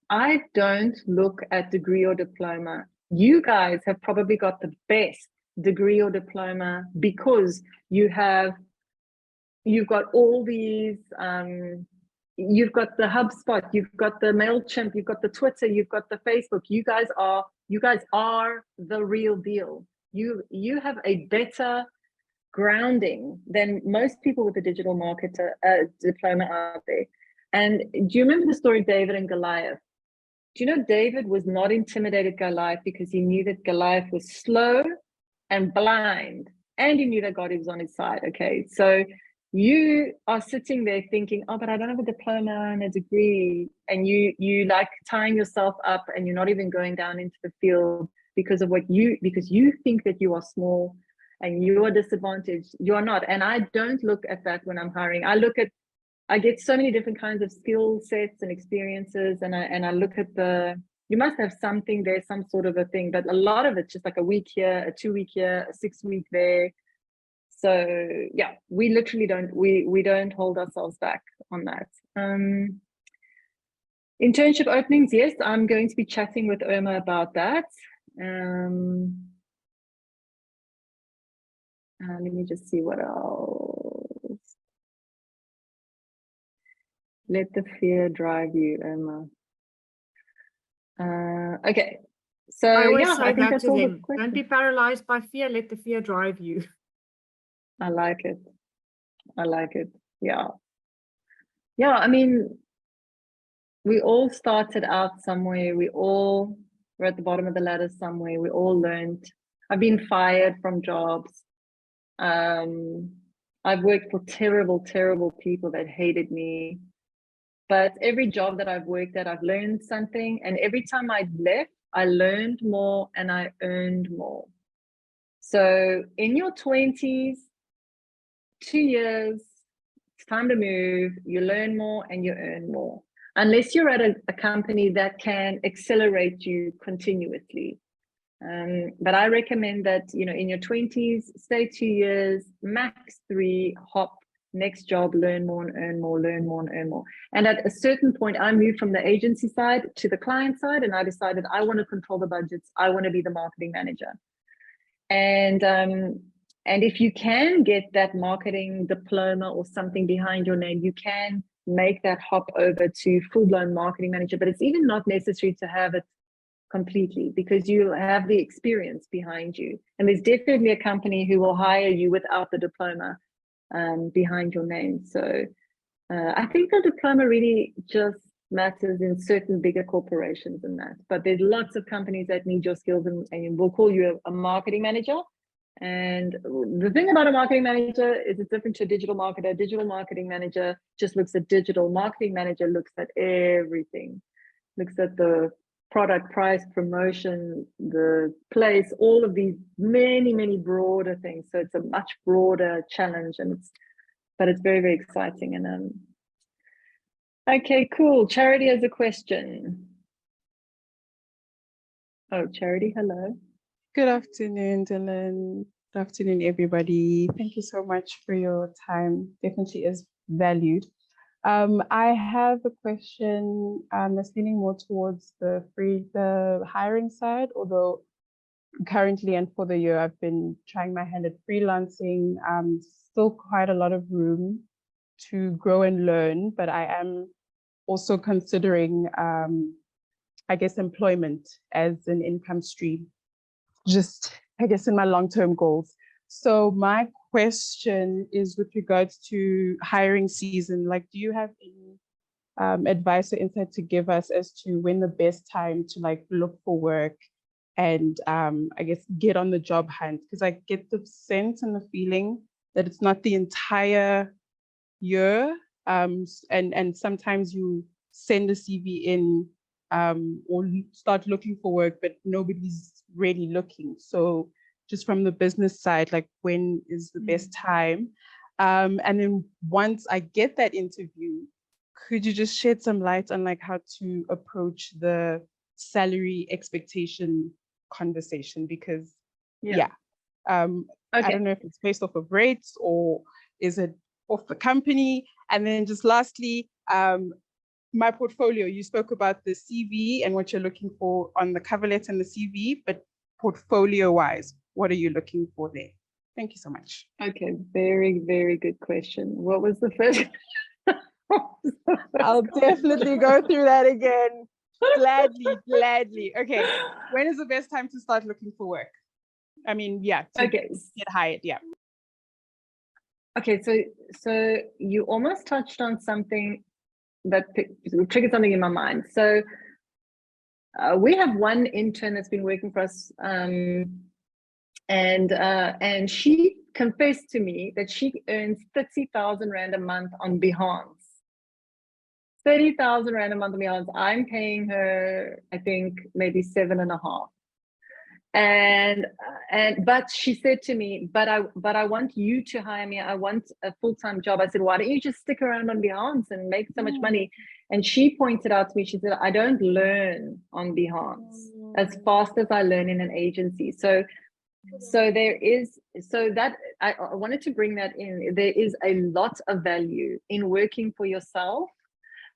I don't look at degree or diploma. You guys have probably got the best degree or diploma because you've got all these. You've got the HubSpot, you've got the MailChimp, you've got the Twitter, you've got the Facebook. You guys are the real deal. You have a better grounding than most people with a digital marketer diploma out there. And do you remember the story of David and Goliath? Do you know David was not intimidated Goliath because he knew that Goliath was slow and blind, and he knew that God was on his side. Okay, so you are sitting there thinking, oh, but I don't have a diploma and a degree, and you like tying yourself up, and you're not even going down into the field because you think that you are small and you are disadvantaged. You are not. And I don't look at that when I'm hiring. I get so many different kinds of skill sets and experiences, and I look at you must have something there, some sort of a thing, but a lot of it's just like a week here, a 2-week here, a 6-week there. So yeah, we literally don't hold ourselves back on that. Internship openings, yes, I'm going to be chatting with Irma about that. Let me just see what else. Let the fear drive you, Irma. Okay, so yeah, I think that's all the questions. Don't be paralyzed by fear, let the fear drive you. I like it. Yeah. I mean, we all started out somewhere. We're at the bottom of the ladder somewhere. We all learned. I've been fired from jobs. I've worked for terrible, terrible people that hated me. But every job that I've worked at, I've learned something. And every time I left, I learned more and I earned more. So in your 20s, 2 years, it's time to move. You learn more and you earn more. Unless you're at a company that can accelerate you continuously. But I recommend that, in your 20s, stay 2 years, max 3, hop, next job, learn more and earn more, learn more and earn more. And at a certain point, I moved from the agency side to the client side, and I decided I want to control the budgets. I want to be the marketing manager. And if you can get that marketing diploma or something behind your name, you can make that hop over to full-blown marketing manager. But it's even not necessary to have it completely, because you have the experience behind you. And there's definitely a company who will hire you without the diploma behind your name. So I think the diploma really just matters in certain bigger corporations and that, but there's lots of companies that need your skills, and will call you a marketing manager. And the thing about a marketing manager is it's different to a digital marketer. A digital marketing manager just looks at digital. Marketing manager looks at everything, looks at the product, price, promotion, the place, all of these many broader things. So it's a much broader challenge, and it's very, very exciting. And okay, cool. Charity has a question. Oh, Charity, hello. Good afternoon, Dylan. Good afternoon, everybody. Thank you so much for your time. Definitely is valued. I have a question that's leaning more towards the hiring side, although currently and for the year, I've been trying my hand at freelancing. Still quite a lot of room to grow and learn, but I am also considering, I guess, employment as an income stream, just, I guess, in my long-term goals. So my question is with regards to hiring season, like, do you have any advice or insight to give us as to when the best time to like look for work and I guess get on the job hunt? Because I get the sense and the feeling that it's not the entire year, and sometimes you send a CV in or start looking for work, but nobody's really looking. So just from the business side, like, when is the best time? And then once I get that interview, could you just shed some light on like how to approach the salary expectation conversation? Because okay. I don't know if it's based off of rates or is it off the company? And then just lastly, my portfolio, you spoke about the CV and what you're looking for on the cover letter and the CV, but portfolio wise, what are you looking for there? Thank you so much. Okay, very, very good question. What was the first? I'll definitely go through that again. Gladly. Okay, when is the best time to start looking for work? I mean, yeah, to get hired, yeah. Okay, so you almost touched on something that triggered something in my mind. So we have one intern that's been working for us, and she confessed to me that she earns 30,000 Rand a month on Behance. 30,000 Rand a month on Behance. I'm paying her, I think, maybe 7.5. But she said to me, but I want you to hire me. I want a full-time job. I said, why don't you just stick around on Behance and make so much money? And she pointed out to me, she said, I don't learn on Behance as fast as I learn in an agency. So there is, so that I wanted to bring that in. There is a lot of value in working for yourself.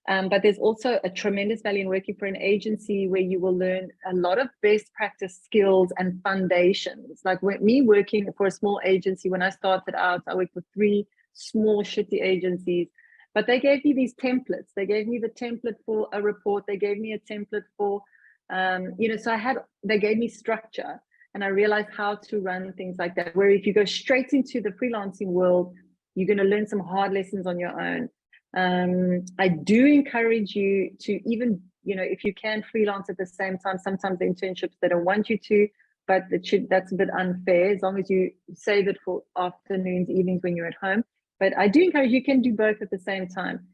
But there's also a tremendous value in working for an agency where you will learn a lot of best practice skills and foundations. Like me working for a small agency, when I started out, I worked for 3 small shitty agencies, but they gave me these templates. They gave me the template for a report. They gave me a template for, so they gave me structure, and I realized how to run things like that. Where if you go straight into the freelancing world, you're going to learn some hard lessons on your own. I do encourage you to even, if you can freelance at the same time. Sometimes the internships, they don't want you to, but that's a bit unfair as long as you save it for afternoons, evenings when you're at home. But I do encourage you can do both at the same time.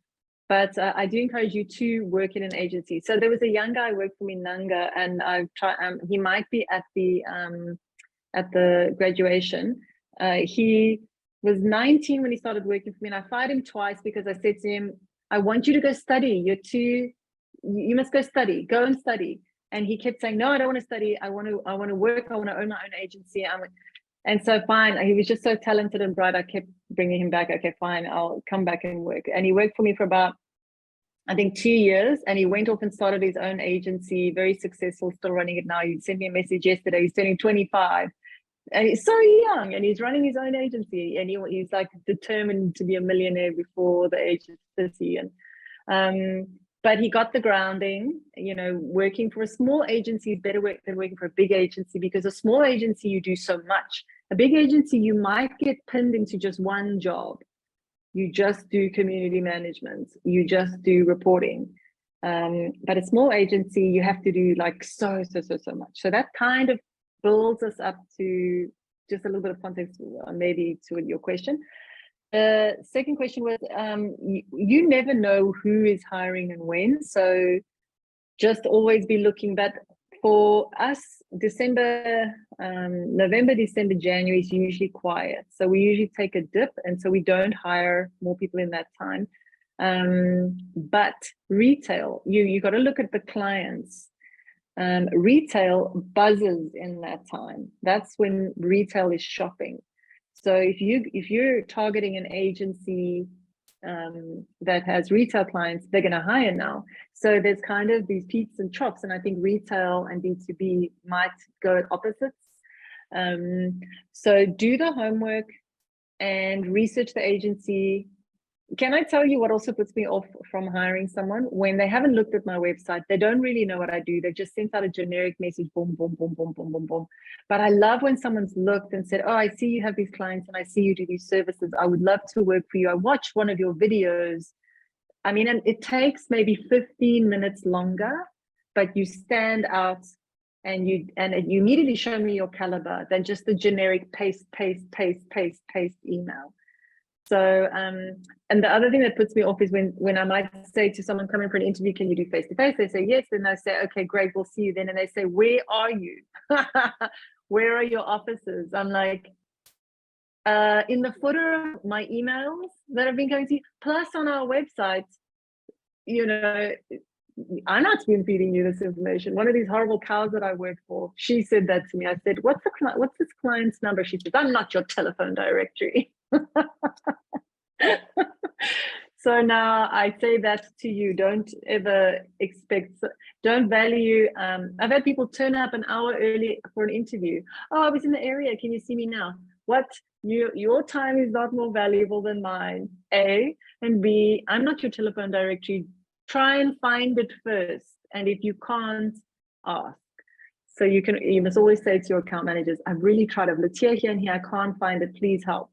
But I do encourage you to work in an agency. So there was a young guy who worked for me, Nanga, and I've tried. He might be at the graduation. He was 19 when he started working for me, and I fired him twice because I said to him, I want you to go study. You must go study, go and study. And he kept saying, no, I don't want to study. I want to work. I want to own my own agency. And so fine, he was just so talented and bright. I kept bringing him back. Okay, fine, I'll come back and work. And he worked for me for about, I think, 2 years, and he went off and started his own agency, very successful, still running it now. He sent me a message yesterday, he's turning 25. And he's so young, and he's running his own agency, and he's like determined to be a millionaire before the age of 30. And but he got the grounding. Working for a small agency is better work than working for a big agency, because a small agency you do so much. A big agency you might get pinned into just one job, you just do community management, you just do reporting. But a small agency, you have to do like so much. So that kind of builds us up to just a little bit of context, maybe to your question. Second question was, you never know who is hiring and when, so just always be looking. But for us, November, December, January is usually quiet. So we usually take a dip, and so we don't hire more people in that time. But retail, you got to look at the clients. Retail buzzes in that time. That's when retail is shopping. So if you're targeting an agency that has retail clients, they're going to hire now. So there's kind of these peaks and troughs, and I think retail and B2B might go at opposites. So do the homework and research the agency. Can I tell you what also puts me off from hiring someone? When they haven't looked at my website, they don't really know what I do. They just sent out a generic message, boom, boom, boom, boom, boom, boom, boom. But I love when someone's looked and said, oh, I see you have these clients and I see you do these services. I would love to work for you. I watched one of your videos. I mean, and it takes maybe 15 minutes longer, but you stand out and you immediately show me your caliber than just the generic paste email. So, and the other thing that puts me off is when I might say to someone coming for an interview, can you do face-to-face? They say yes. Then I say, okay, great, we'll see you then. And they say, where are you? Where are your offices? I'm like, in the footer of my emails that I've been going to, plus on our website, you know, I'm not spoon feeding you this information. One of these horrible cows that I work for, she said that to me. I said, what's this client's number? She says, I'm not your telephone directory. So now I say that to you, don't ever don't value. I've had people turn up an hour early for an interview. Oh, I was in the area, can you see me now? What? Your time is not more valuable than mine, A, and B, I'm not your telephone directory. Try and find it first, and if you can't, ask. So you must always say to your account managers, I've really tried, I've looked here and here, I can't find it, please help.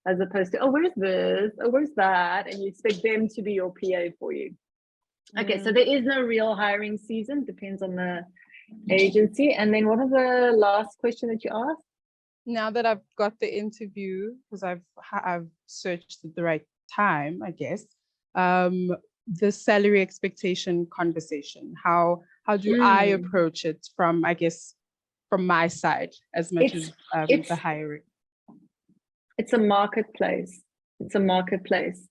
As opposed to, oh, where's this? Oh, where's that? And you expect them to be your PA for you. Okay, so there is no real hiring season, depends on the agency. And then what was the last question that you asked? Now that I've got the interview, because I've searched at the right time, I guess, the salary expectation conversation, how do I approach it from, I guess, from my side as much as the hiring? It's a marketplace. It's a marketplace.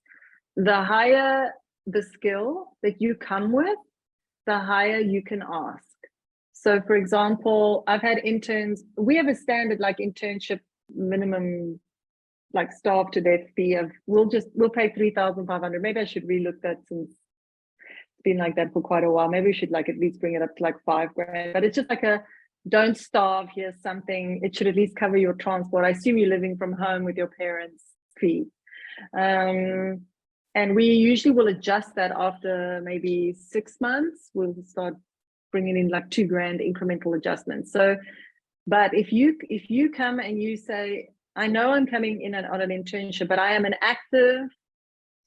The higher the skill that you come with, the higher you can ask. So for example, I've had interns, we have a standard like internship minimum, like starved to death fee of, we'll pay 3,500. Maybe I should relook that since it's been like that for quite a while. Maybe we should like at least bring it up to like $5,000, but it's just like a, don't starve, here's something, it should at least cover your transport. I assume you're living from home with your parents' fee. And we usually will adjust that after maybe 6 months. We'll start bringing in like $2,000 incremental adjustments. So, but if you come and you say, I know I'm coming in on an internship, but I am an active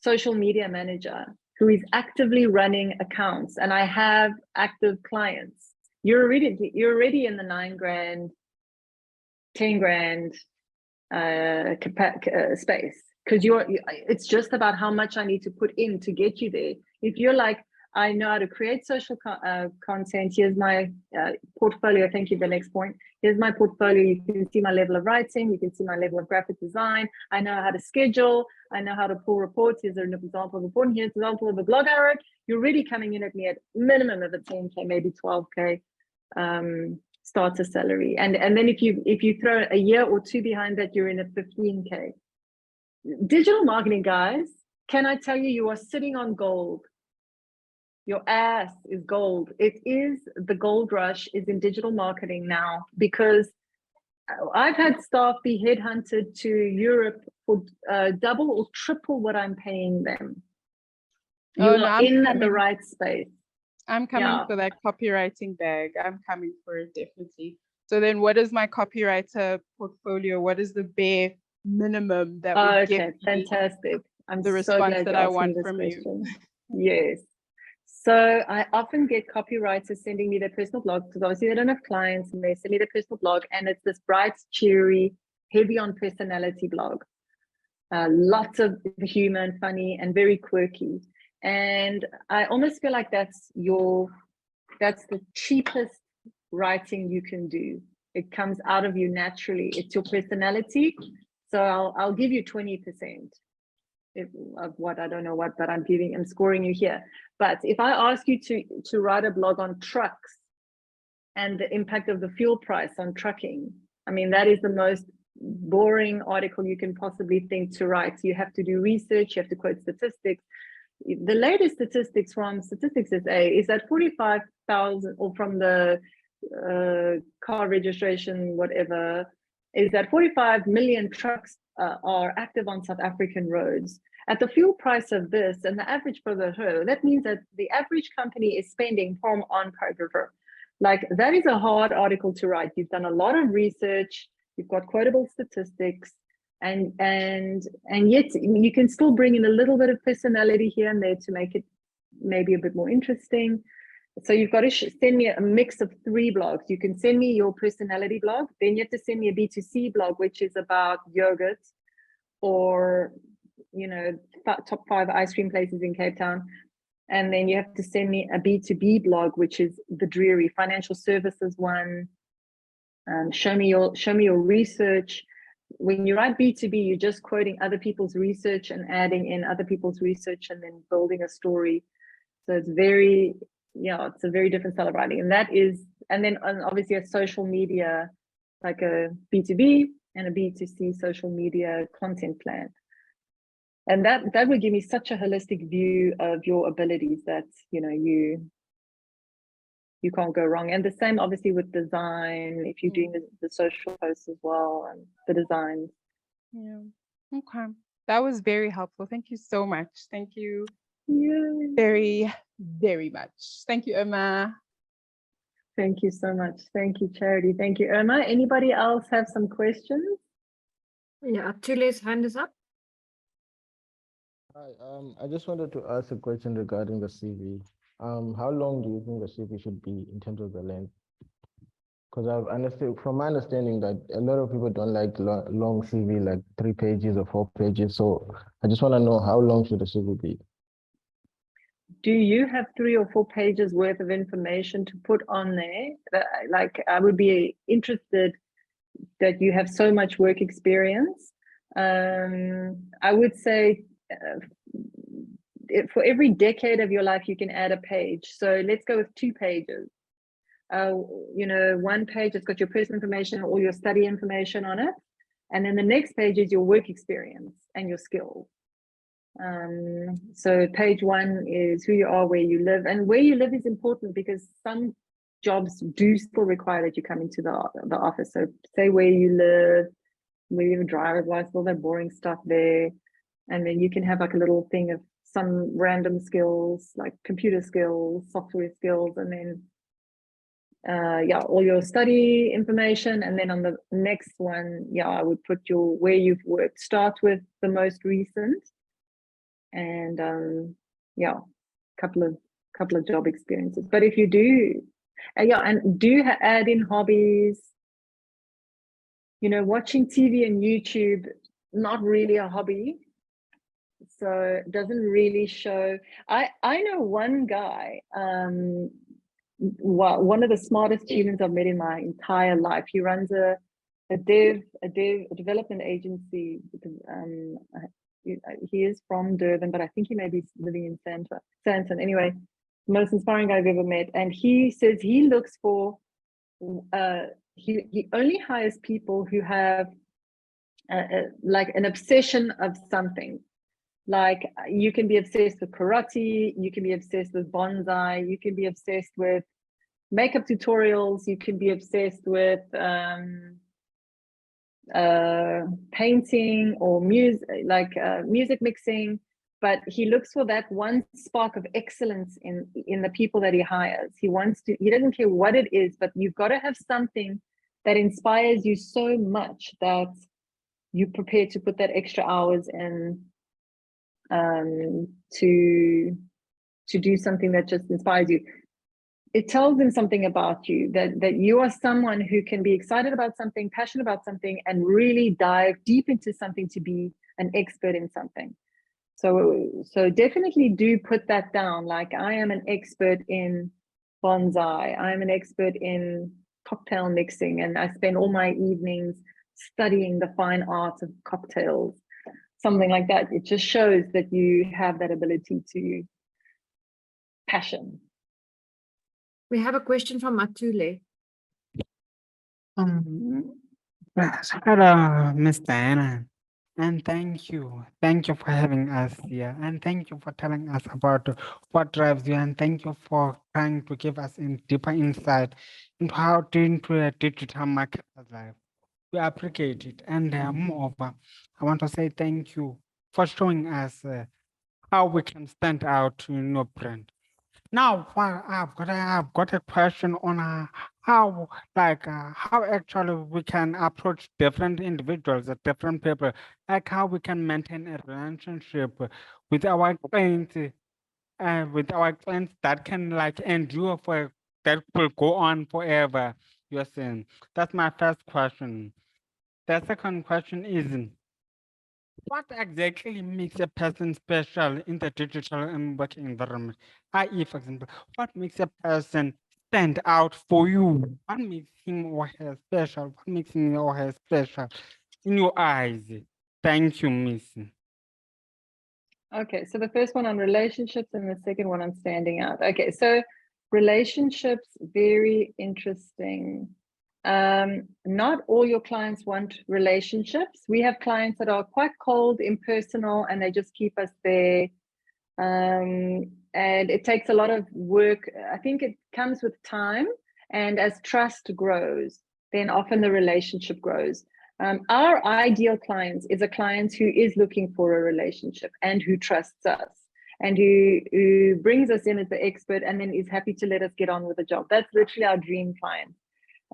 social media manager who is actively running accounts and I have active clients. You're already in the $9,000, $10,000 space, because it's just about how much I need to put in to get you there. If you're like, I know how to create social content, here's my portfolio. Thank you. The next point. Here's my portfolio. You can see my level of writing. You can see my level of graphic design. I know how to schedule. I know how to pull reports. Here's an example of a report. Here's an example of a blog I wrote. You're really coming in at me at minimum of a 10K, maybe 12K starter salary. And then if you throw a year or two behind that, you're in at 15K. Digital marketing, guys, can I tell you, you are sitting on gold. Your ass is gold. It is, the gold rush is in digital marketing now, because I've had staff be headhunted to Europe for double or triple what I'm paying them. You're in the right space. I'm coming for that copywriting bag. I'm coming for it, definitely. So then what is my copywriter portfolio? What is the bare minimum that would get me? Fantastic. I'm the so response glad that you're I asking want this from you. question. Yes. So I often get copywriters sending me their personal blog because obviously they don't have clients, and they send me their personal blog, and it's this bright, cheery, heavy on personality blog. Lots of humor and funny and very quirky. And I almost feel like that's the cheapest writing you can do. It comes out of you naturally. It's your personality. So I'll give you 20% of what, I don't know what, but I'm scoring you here. But if I ask you to write a blog on trucks and the impact of the fuel price on trucking, I mean, that is the most boring article you can possibly think to write. You have to do research, you have to quote statistics. The latest statistics from Statistics SA is that 45,000, or from the car registration, whatever, is that 45 million trucks are active on South African roads. At the fuel price of this and the average for the whole, that means that the average company is spending from on per river. Like, that is a hard article to write. You've done a lot of research, you've got quotable statistics, and yet you can still bring in a little bit of personality here and there to make it maybe a bit more interesting. So you've got to send me a mix of 3 blogs. You can send me your personality blog, then you have to send me a B2C blog, which is about yogurt, or, you know, top 5 ice cream places in Cape Town. And then you have to send me a B2B blog, which is the dreary financial services one. Show me your research. When you write B2B, you're just quoting other people's research and adding in other people's research and then building a story. So it's very, it's a very different style of writing. And that is, and then obviously a social media, like a B2B and a B2C social media content plan. And that would give me such a holistic view of your abilities that, you can't go wrong. And the same obviously with design, if you're doing the social posts as well, and the designs. Yeah. Okay. That was very helpful. Thank you so much. Thank you very, very much. Thank you, Irma. Thank you so much. Thank you, Charity. Thank you, Irma. Anybody else have some questions? Yeah, Tule's hand is up. Hi, I just wanted to ask a question regarding the CV. How long do you think the CV should be in terms of the length? Because I've understood, from my understanding, that a lot of people don't like long CV, like 3 pages or 4 pages. So I just want to know, how long should the CV be? Do you have 3 or 4 pages worth of information to put on there? Like, I would be interested that you have so much work experience. I would say for every decade of your life, you can add a page. So let's go with 2 pages. 1 page has got your personal information, all your study information on it. And then the next page is your work experience and your skills. So page 1 is who you are, where you live, and where you live is important because some jobs do still require that you come into the office. So say where you live, where you have a driver's license, all that boring stuff there. And then you can have like a little thing of some random skills, like computer skills, software skills, and then all your study information. And then on the next one, I would put your where you've worked. Start with the most recent, and couple of job experiences. But if you do, and do add in hobbies. Watching TV and YouTube, not really a hobby. So it doesn't really show. I know one guy, one of the smartest humans I've met in my entire life. He runs a development agency. He is from Durban, but I think he may be living in Sandton. Anyway, most inspiring guy I've ever met. And he says he looks for, he only hires people who have like an obsession of something. Like, you can be obsessed with karate, you can be obsessed with bonsai, you can be obsessed with makeup tutorials, you can be obsessed with painting or music mixing. But he looks for that one spark of excellence in the people that he hires. He doesn't care what it is, but you've got to have something that inspires you so much that you're prepared to put that extra hours in to do something that just inspires you. It tells them something about you, that you are someone who can be excited about something, passionate about something, and really dive deep into something to be an expert in something. So definitely do put that down. Like, I am an expert in bonsai. I'm an expert in cocktail mixing, and I spend all my evenings studying the fine art of cocktails, something like that. It just shows that you have that ability to passion. We have a question from Atule. Hello, Miss Diana, and thank you. Thank you for having us here, and thank you for telling us about what drives you, and thank you for trying to give us a deeper insight into how to into a digital marketer's life. We appreciate it, and moreover, I want to say thank you for showing us how we can stand out in your brand. Now, I've got a question on how actually we can approach different individuals, different people, like how we can maintain a relationship with our clients, that can like endure that will go on forever. You're saying that's my first question. The second question is, what exactly makes a person special in the digital and working environment? I.e., for example, what makes a person stand out for you? What makes him or her special? What makes him or her special in your eyes? Thank you, Miss. Okay, so the first one on relationships and the second one on standing out. Okay, so relationships, very interesting. Not all your clients want relationships. We have clients that are quite cold, impersonal, and they just keep us there. And it takes a lot of work. I think it comes with time, and as trust grows, then often the relationship grows. Our ideal clients is a client who is looking for a relationship and who trusts us and who brings us in as the expert and then is happy to let us get on with the job. That's literally our dream client.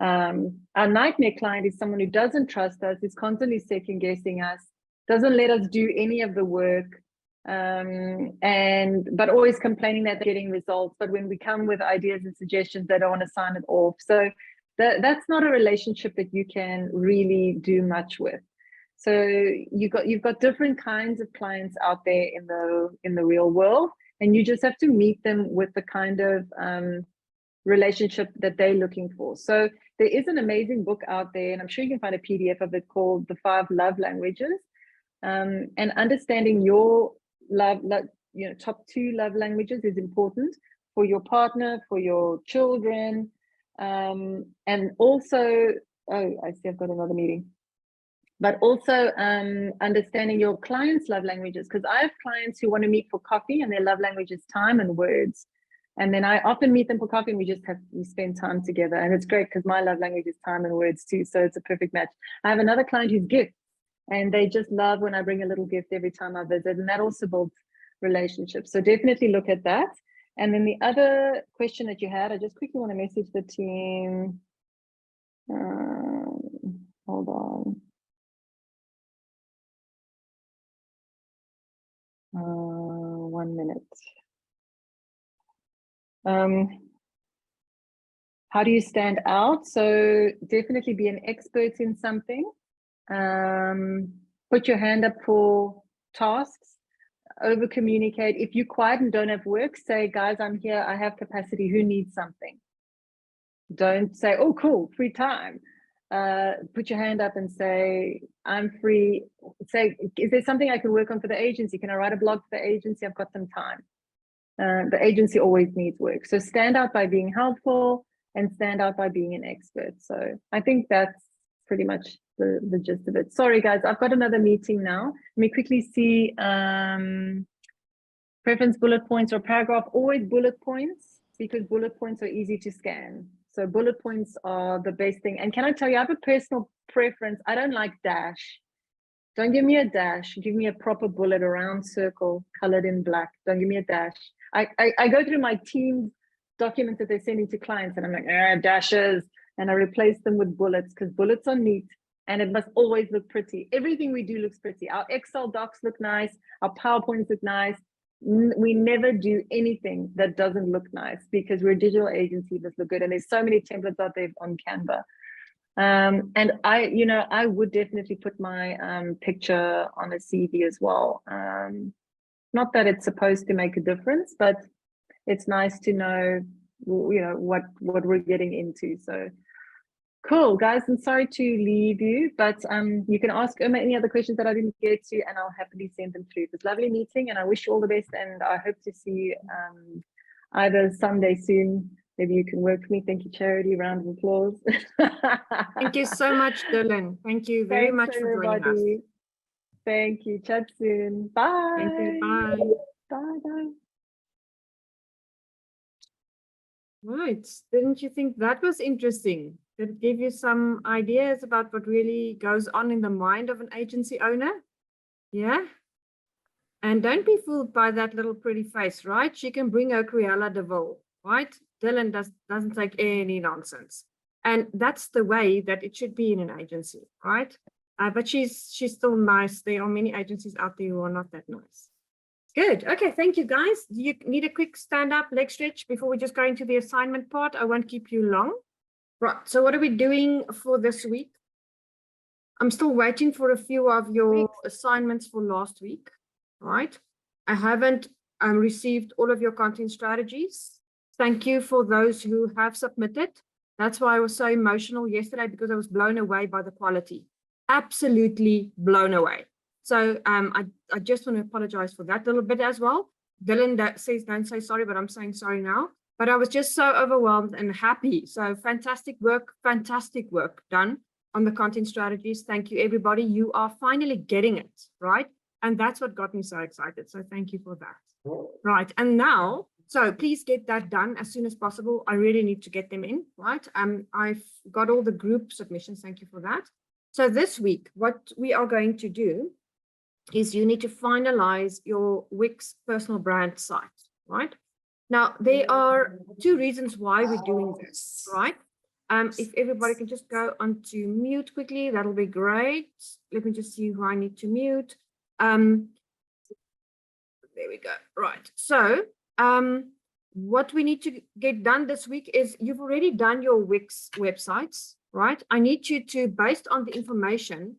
Our nightmare client is someone who doesn't trust us, is constantly second guessing us, doesn't let us do any of the work, but always complaining that they're getting results. But when we come with ideas and suggestions, they don't want to sign it off. So that's not a relationship that you can really do much with. So you've got different kinds of clients out there in the real world, and you just have to meet them with the kind of relationship that they're looking for. So there is an amazing book out there, and I'm sure you can find a PDF of it, called The 5 Love Languages, and understanding your top 2 love languages is important for your partner, for your children, and also, oh, I see I've got another meeting. But also understanding your clients' love languages, because I have clients who want to meet for coffee and their love language is time and words. And then I often meet them for coffee and we spend time together. And it's great because my love language is time and words too. So it's a perfect match. I have another client who's gifts, and they just love when I bring a little gift every time I visit. And that also builds relationships. So definitely look at that. And then the other question that you had, I just quickly want to message the team. Hold on. 1 minute. How do you stand out? So definitely be an expert in something. Put your hand up for tasks. Over communicate. If you're quiet and don't have work, say, guys, I'm here, I have capacity, who needs something? Don't say, oh, cool, free time. Put your hand up and say, I'm free. Say, is there something I can work on for the agency? Can I write a blog for the agency? I've got some time. The agency always needs work. So stand out by being helpful and stand out by being an expert. So I think that's pretty much the gist of it. Sorry, guys, I've got another meeting now. Let me quickly see preference bullet points or paragraph. Always bullet points, because bullet points are easy to scan. So bullet points are the best thing. And can I tell you, I have a personal preference. I don't like dash. Don't give me a dash. Give me a proper bullet, a round circle colored in black. Don't give me a dash. I go through my team's documents that they're sending to clients and I'm like, dashes. And I replace them with bullets because bullets are neat and it must always look pretty. Everything we do looks pretty. Our Excel docs look nice, our PowerPoints look nice. We never do anything that doesn't look nice because we're a digital agency that look good. And there's so many templates out there on Canva. And I would definitely put my picture on a CV as well. Not that it's supposed to make a difference, but it's nice to know, what we're getting into. So cool, guys. I'm sorry to leave you, but you can ask Irma any other questions that I didn't get to, and I'll happily send them through. It was a lovely meeting, and I wish you all the best. And I hope to see you either someday soon. Maybe you can work for me. Thank you, Charity. Round of applause. Thank you so much, Dylan. Thank you very Thanks, much for joining us. everybody. Thank you. Chat soon. Bye. Thank you. Bye. Bye. Bye. Right. Didn't you think that was interesting? Did it give you some ideas about what really goes on in the mind of an agency owner? Yeah. And don't be fooled by that little pretty face, right? She can bring her Cruella de Vil, right? Dylan doesn't take any nonsense. And that's the way that it should be in an agency, right? But she's still nice. There are many agencies out there who are not that nice. Good. Okay, thank you, guys. Do you need a quick stand-up leg stretch before we just go into the assignment part? I won't keep you long. Right, so what are we doing for this week? I'm still waiting for a few of your assignments for last week, right? I haven't received all of your content strategies. Thank you for those who have submitted. That's why I was so emotional yesterday, because I was blown away by the quality. Absolutely blown away. So I just want to apologize for that a little bit as well. Dylan says don't say sorry, but I'm saying sorry now. But I was just so overwhelmed and happy. So fantastic work done on the content strategies. Thank you, everybody. You are finally getting it, right? And that's what got me so excited. So thank you for that. Right, and now, so please get that done as soon as possible. I really need to get them in, right? I've got all the group submissions. Thank you for that. So this week, what we are going to do is you need to finalize your Wix personal brand site, right? Now, there are two reasons why we're doing this, right? If everybody can just go onto mute quickly, that'll be great. Let me just see who I need to mute. There we go. Right. So what we need to get done this week is you've already done your Wix websites, right? I need you to, based on the information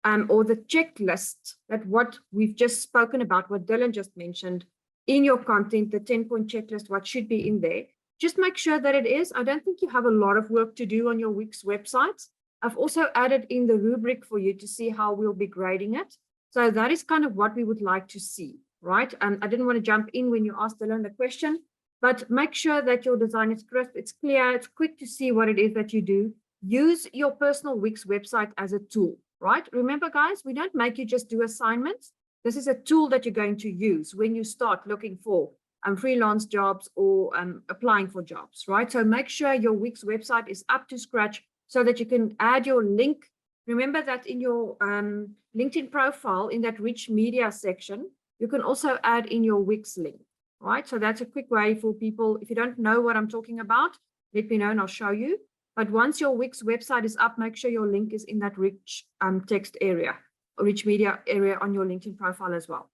or the checklist that what we've just spoken about, what Dylan just mentioned, in your content, the 10-point checklist, what should be in there, just make sure that it is. I don't think you have a lot of work to do on your Wix websites. I've also added in the rubric for you to see how we'll be grading it. So that is kind of what we would like to see, right? I didn't want to jump in when you asked Dylan the question, but make sure that your design is crisp, it's clear, it's quick to see what it is that you do. Use your personal Wix website as a tool, right? Remember, guys, we don't make you just do assignments. This is a tool that you're going to use when you start looking for freelance jobs or applying for jobs, right? So make sure your Wix website is up to scratch so that you can add your link. Remember that in your LinkedIn profile, in that rich media section, you can also add in your Wix link, right? So that's a quick way for people. If you don't know what I'm talking about, let me know and I'll show you. But once your Wix website is up, make sure your link is in that rich text area, rich media area on your LinkedIn profile as well.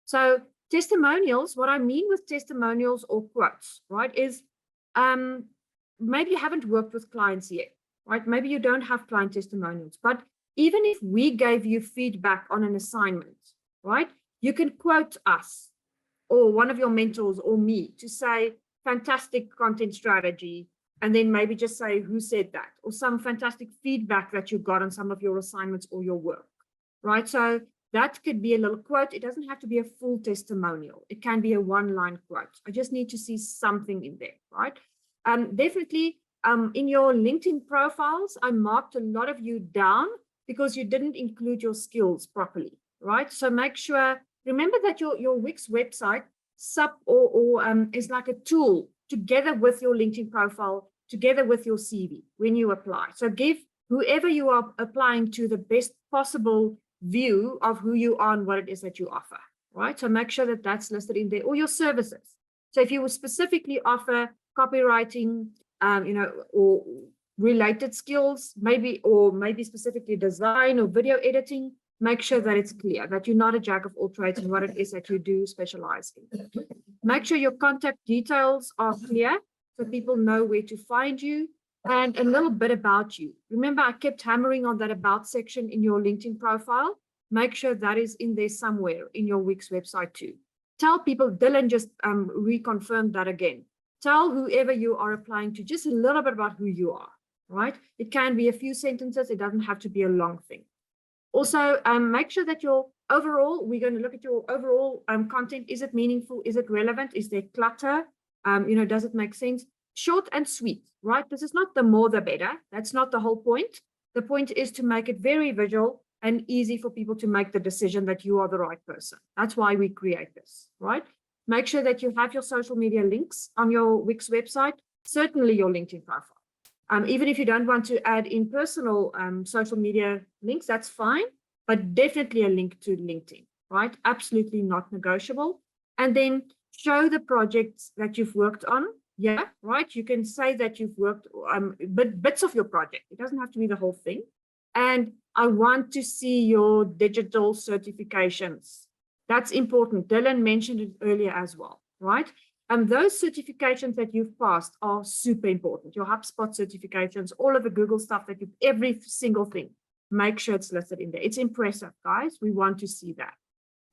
So testimonials, what I mean with testimonials or quotes, right, is maybe you haven't worked with clients yet, right? Maybe you don't have client testimonials, but even if we gave you feedback on an assignment, right, you can quote us or one of your mentors or me to say, fantastic content strategy, and then maybe just say who said that, or some fantastic feedback that you got on some of your assignments or your work, right? So that could be a little quote. It doesn't have to be a full testimonial. It can be a one-line quote. I just need to see something in there, right? Definitely in your LinkedIn profiles, I marked a lot of you down because you didn't include your skills properly, right? So make sure, remember that your Wix website is like a tool together with your LinkedIn profile, together with your CV when you apply. So give whoever you are applying to the best possible view of who you are and what it is that you offer, right? So make sure that that's listed in there, or your services. So if you will specifically offer copywriting, or related skills, maybe specifically design or video editing, make sure that it's clear that you're not a jack of all trades and what it is that you do specialize in. Make sure your contact details are clear so people know where to find you, and a little bit about you. Remember, I kept hammering on that about section in your LinkedIn profile. Make sure that is in there somewhere in your Wix website too. Tell people, Dylan just reconfirmed that again. Tell whoever you are applying to just a little bit about who you are, right? It can be a few sentences. It doesn't have to be a long thing. Also, make sure that your overall, we're going to look at your overall content. Is it meaningful? Is it relevant? Is there clutter? Does it make sense? Short and sweet, right? This is not the more the better. That's not the whole point. The point is to make it very visual and easy for people to make the decision that you are the right person. That's why we create this, right? Make sure that you have your social media links on your Wix website, certainly your LinkedIn profile. Even if you don't want to add in personal social media links, that's fine, but definitely a link to LinkedIn, right? Absolutely not negotiable. And then show the projects that you've worked on. Yeah, right. You can say that you've worked bits of your project. It doesn't have to be the whole thing. And I want to see your digital certifications. That's important. Dylan mentioned it earlier as well, right? And those certifications that you've passed are super important. Your HubSpot certifications, all of the Google stuff that every single thing, make sure it's listed in there. It's impressive, guys. We want to see that.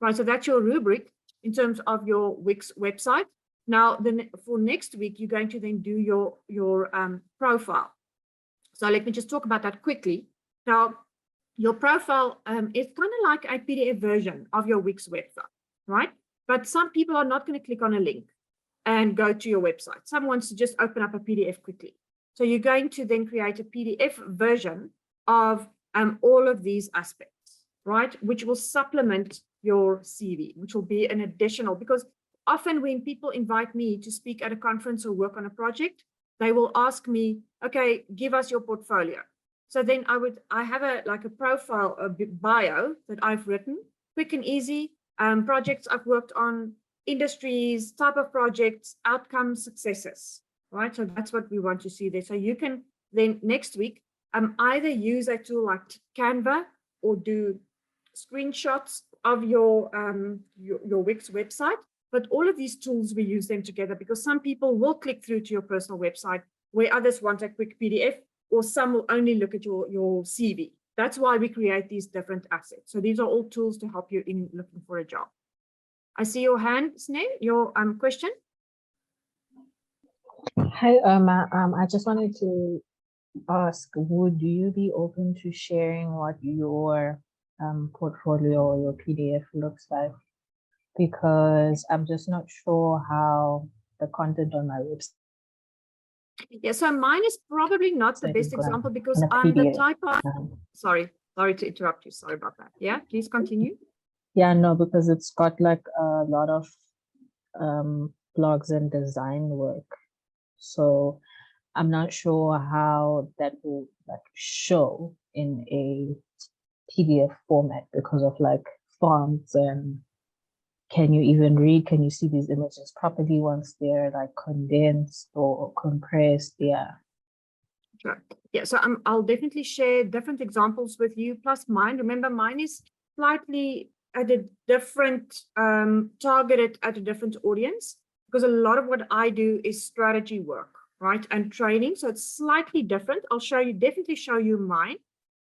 Right, so that's your rubric in terms of your Wix website. Now, then for next week, you're going to then do your profile. So let me just talk about that quickly. Now, your profile is kind of like a PDF version of your Wix website, right? But some people are not going to click on a link and go to your website. Some wants to just open up a PDF quickly. So you're going to then create a PDF version of all of these aspects, right? Which will supplement your CV, which will be an additional, because often when people invite me to speak at a conference or work on a project, they will ask me, okay, give us your portfolio. So then I have a profile, a bio that I've written, quick and easy, projects I've worked on, industries, type of projects, outcomes, successes, right? So that's what we want to see there. So you can then next week either use a tool like Canva or do screenshots of your Wix website. But all of these tools, we use them together because some people will click through to your personal website where others want a quick PDF, or some will only look at your CV. That's why we create these different assets. So these are all tools to help you in looking for a job. I see your hand, Sneh, your question. Hi, Irma. I just wanted to ask, would you be open to sharing what your portfolio or your PDF looks like? Because I'm just not sure how the content on my website. Yeah, so mine is probably not the best example because I'm the type of, sorry to interrupt you. Sorry about that. Yeah, please continue. Yeah, no, because it's got like a lot of blogs and design work. So I'm not sure how that will like show in a PDF format because of like fonts and can you even read? Can you see these images properly once they're like condensed or compressed? Yeah. Sure. Yeah, so I'll definitely share different examples with you, plus mine. Remember, mine is slightly at a different, targeted at a different audience, because a lot of what I do is strategy work, right? And training. So it's slightly different. I'll definitely show you mine,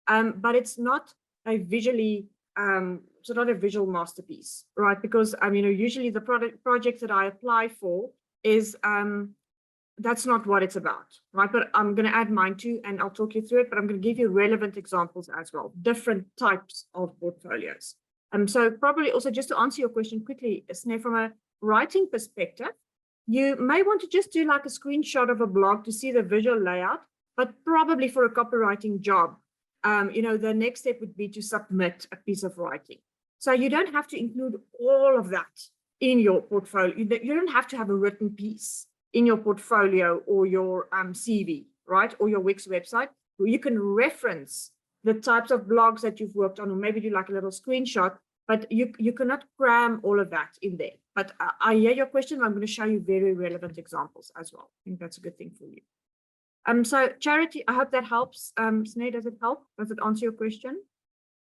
but it's not a visually, so not a visual masterpiece, right? Because usually the projects that I apply for is that's not what it's about, right? But I'm going to add mine too, and I'll talk you through it. But I'm going to give you relevant examples as well, different types of portfolios. So probably also just to answer your question quickly, Sneh, from a writing perspective, you may want to just do like a screenshot of a blog to see the visual layout. But probably for a copywriting job, the next step would be to submit a piece of writing. So you don't have to include all of that in your portfolio. You don't have to have a written piece in your portfolio or your CV, right? Or your Wix website. You can reference the types of blogs that you've worked on, or maybe do like a little screenshot, but you cannot cram all of that in there. But I hear your question. I'm going to show you very relevant examples as well. I think that's a good thing for you. So Charity, I hope that helps. Sinead, does it help? Does it answer your question?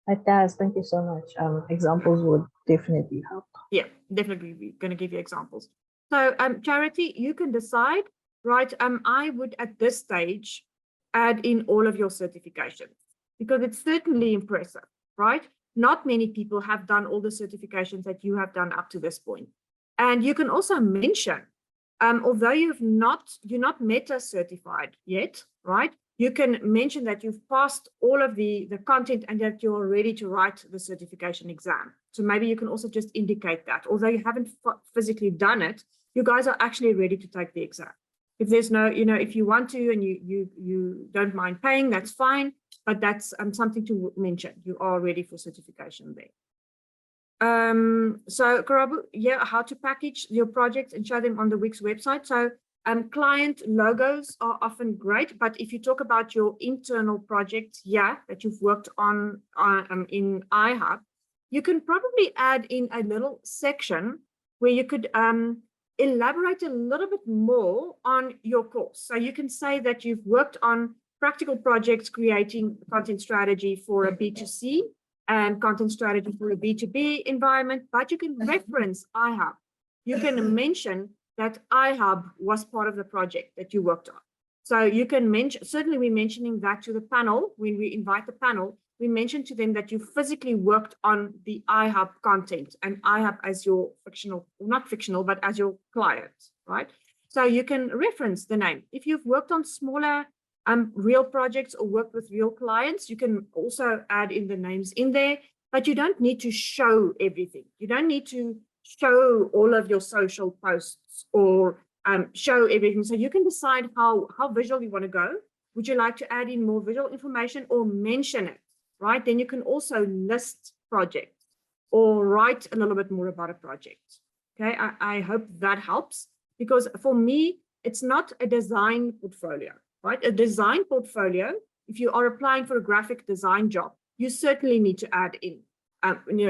It does. Thank you so much. Examples would definitely help. Yeah, definitely. We're going to give you examples. So, Charity, you can decide, right? I would at this stage add in all of your certifications because it's certainly impressive, right? Not many people have done all the certifications that you have done up to this point. And you can also mention, although you're not Meta certified yet, right? You can mention that you've passed all of the content and that you're ready to write the certification exam. So maybe you can also just indicate that, although you haven't physically done it, you guys are actually ready to take the exam. If there's no, if you want to and you don't mind paying, that's fine. But that's something to mention. You are ready for certification there. So Karabu, yeah, how to package your projects and show them on the Wix website. So client logos are often great, but if you talk about your internal projects, yeah, that you've worked on in iHub, you can probably add in a little section where you could elaborate a little bit more on your course. So you can say that you've worked on practical projects creating content strategy for a B2C and content strategy for a B2B environment, but you can reference iHub. You can mention that iHub was part of the project that you worked on. So you can mention, certainly we're mentioning that to the panel. When we invite the panel, we mention to them that you physically worked on the iHub content and iHub as your fictional, not fictional, but as your client, right? So you can reference the name. If you've worked on smaller real projects or worked with real clients, you can also add in the names in there, but you don't need to show everything. You don't need to show all of your social posts or show everything. So you can decide how visual you want to go. Would you like to add in more visual information or mention it, right? Then you can also list projects or write a little bit more about a project. Okay, I hope that helps, because for me, it's not a design portfolio, right? A design portfolio, if you are applying for a graphic design job, you certainly need to add in,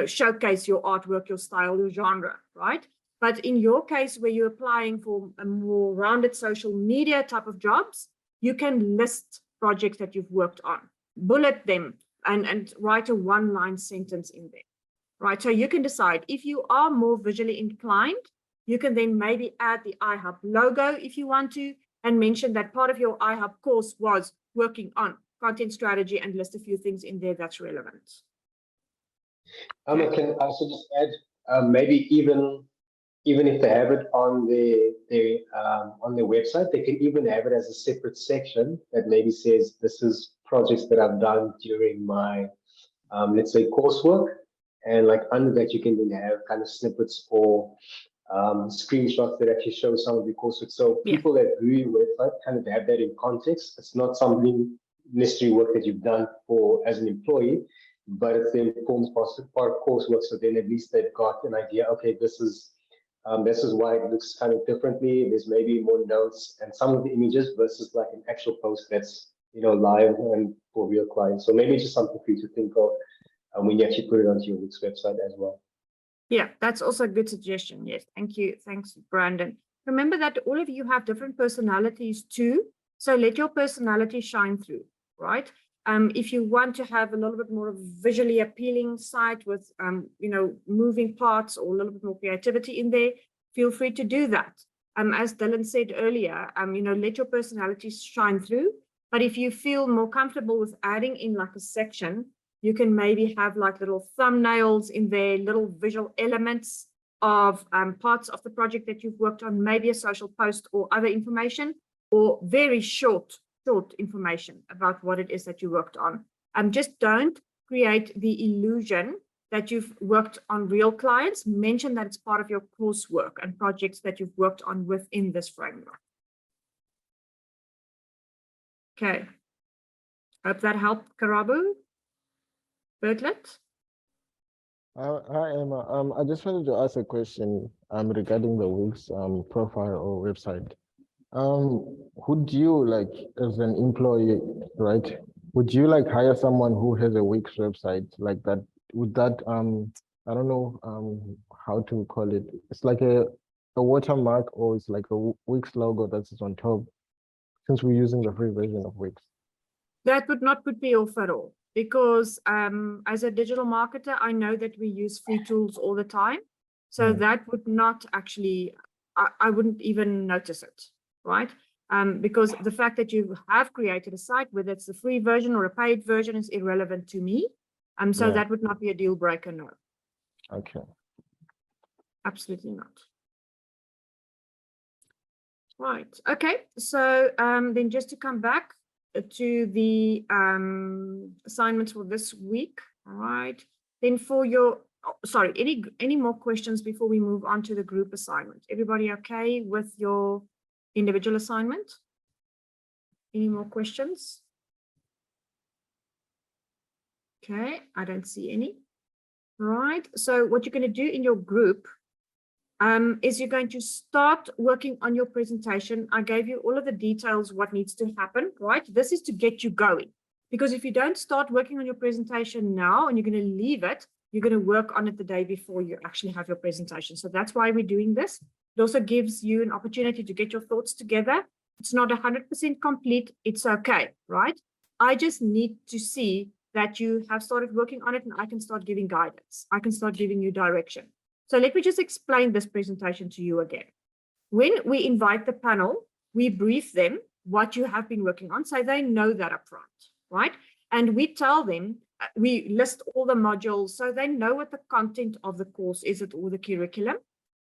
showcase your artwork, your style, your genre, right? But in your case, where you're applying for a more rounded social media type of jobs, you can list projects that you've worked on, bullet them, and write a one-line sentence in there, right? So you can decide if you are more visually inclined, you can then maybe add the iHub logo if you want to, and mention that part of your iHub course was working on content strategy and list a few things in there that's relevant. I can also just add, maybe even if they have it on their website, they can even have it as a separate section that maybe says, this is projects that I've done during my, let's say, coursework. And like under that, you can then have kind of snippets or screenshots that actually show some of the coursework. So people that view your website kind of have that in context. It's not something necessarily work that you've done as an employee, but it's the informed part of coursework. So then at least they've got an idea, okay, this is why it looks kind of differently. There's maybe more notes and some of the images versus like an actual post that's, live and for real clients. So maybe just something for you to think of when you actually put it onto your Wix website as well. Yeah, that's also a good suggestion. Yes, thank you. Thanks, Brandon. Remember that all of you have different personalities too. So let your personality shine through, right? If you want to have a little bit more of a visually appealing site with, moving parts or a little bit more creativity in there, feel free to do that. As Dylan said earlier, let your personality shine through. But if you feel more comfortable with adding in like a section, you can maybe have like little thumbnails in there, little visual elements of parts of the project that you've worked on, maybe a social post or other information, or very short information about what it is that you worked on. Just don't create the illusion that you've worked on real clients. Mention that it's part of your coursework and projects that you've worked on within this framework. Okay. Hope that helped, Karabu. Bertlet? Hi, Emma. I just wanted to ask a question regarding the Wix profile or website. Would you, like, as an employee, right, would you like hire someone who has a Wix website like that? Would that I don't know how to call it. It's like a watermark, or it's like a Wix logo that's on top. since we're using the free version of Wix? That would not put me off at all, because as a digital marketer, I know that we use free tools all the time. So that would not actually, I wouldn't even notice it, right? Because the fact that you have created a site, whether it's the free version or a paid version, is irrelevant to me. So that would not be a deal breaker, no. Okay. Absolutely not. Right, okay, so then just to come back to the assignments for this week, all right, then for your, sorry, any more questions before we move on to the group assignment? Everybody okay with your individual assignment? Any more questions? Okay, I don't see any. Right, so what you're going to do in your group is you're going to start working on your presentation. I gave you all of the details, what needs to happen, right? This is to get you going, because if you don't start working on your presentation now and you're going to leave it, you're going to work on it the day before you actually have your presentation. So that's why we're doing this. It also gives you an opportunity to get your thoughts together. It's not 100% complete. It's okay, right? I just need to see that you have started working on it, and I can start giving guidance. I can start giving you direction. So let me just explain this presentation to you again. When we invite the panel, we brief them what you have been working on, so they know that up front, right? And we tell them, we list all the modules so they know what the content of the course is or the curriculum.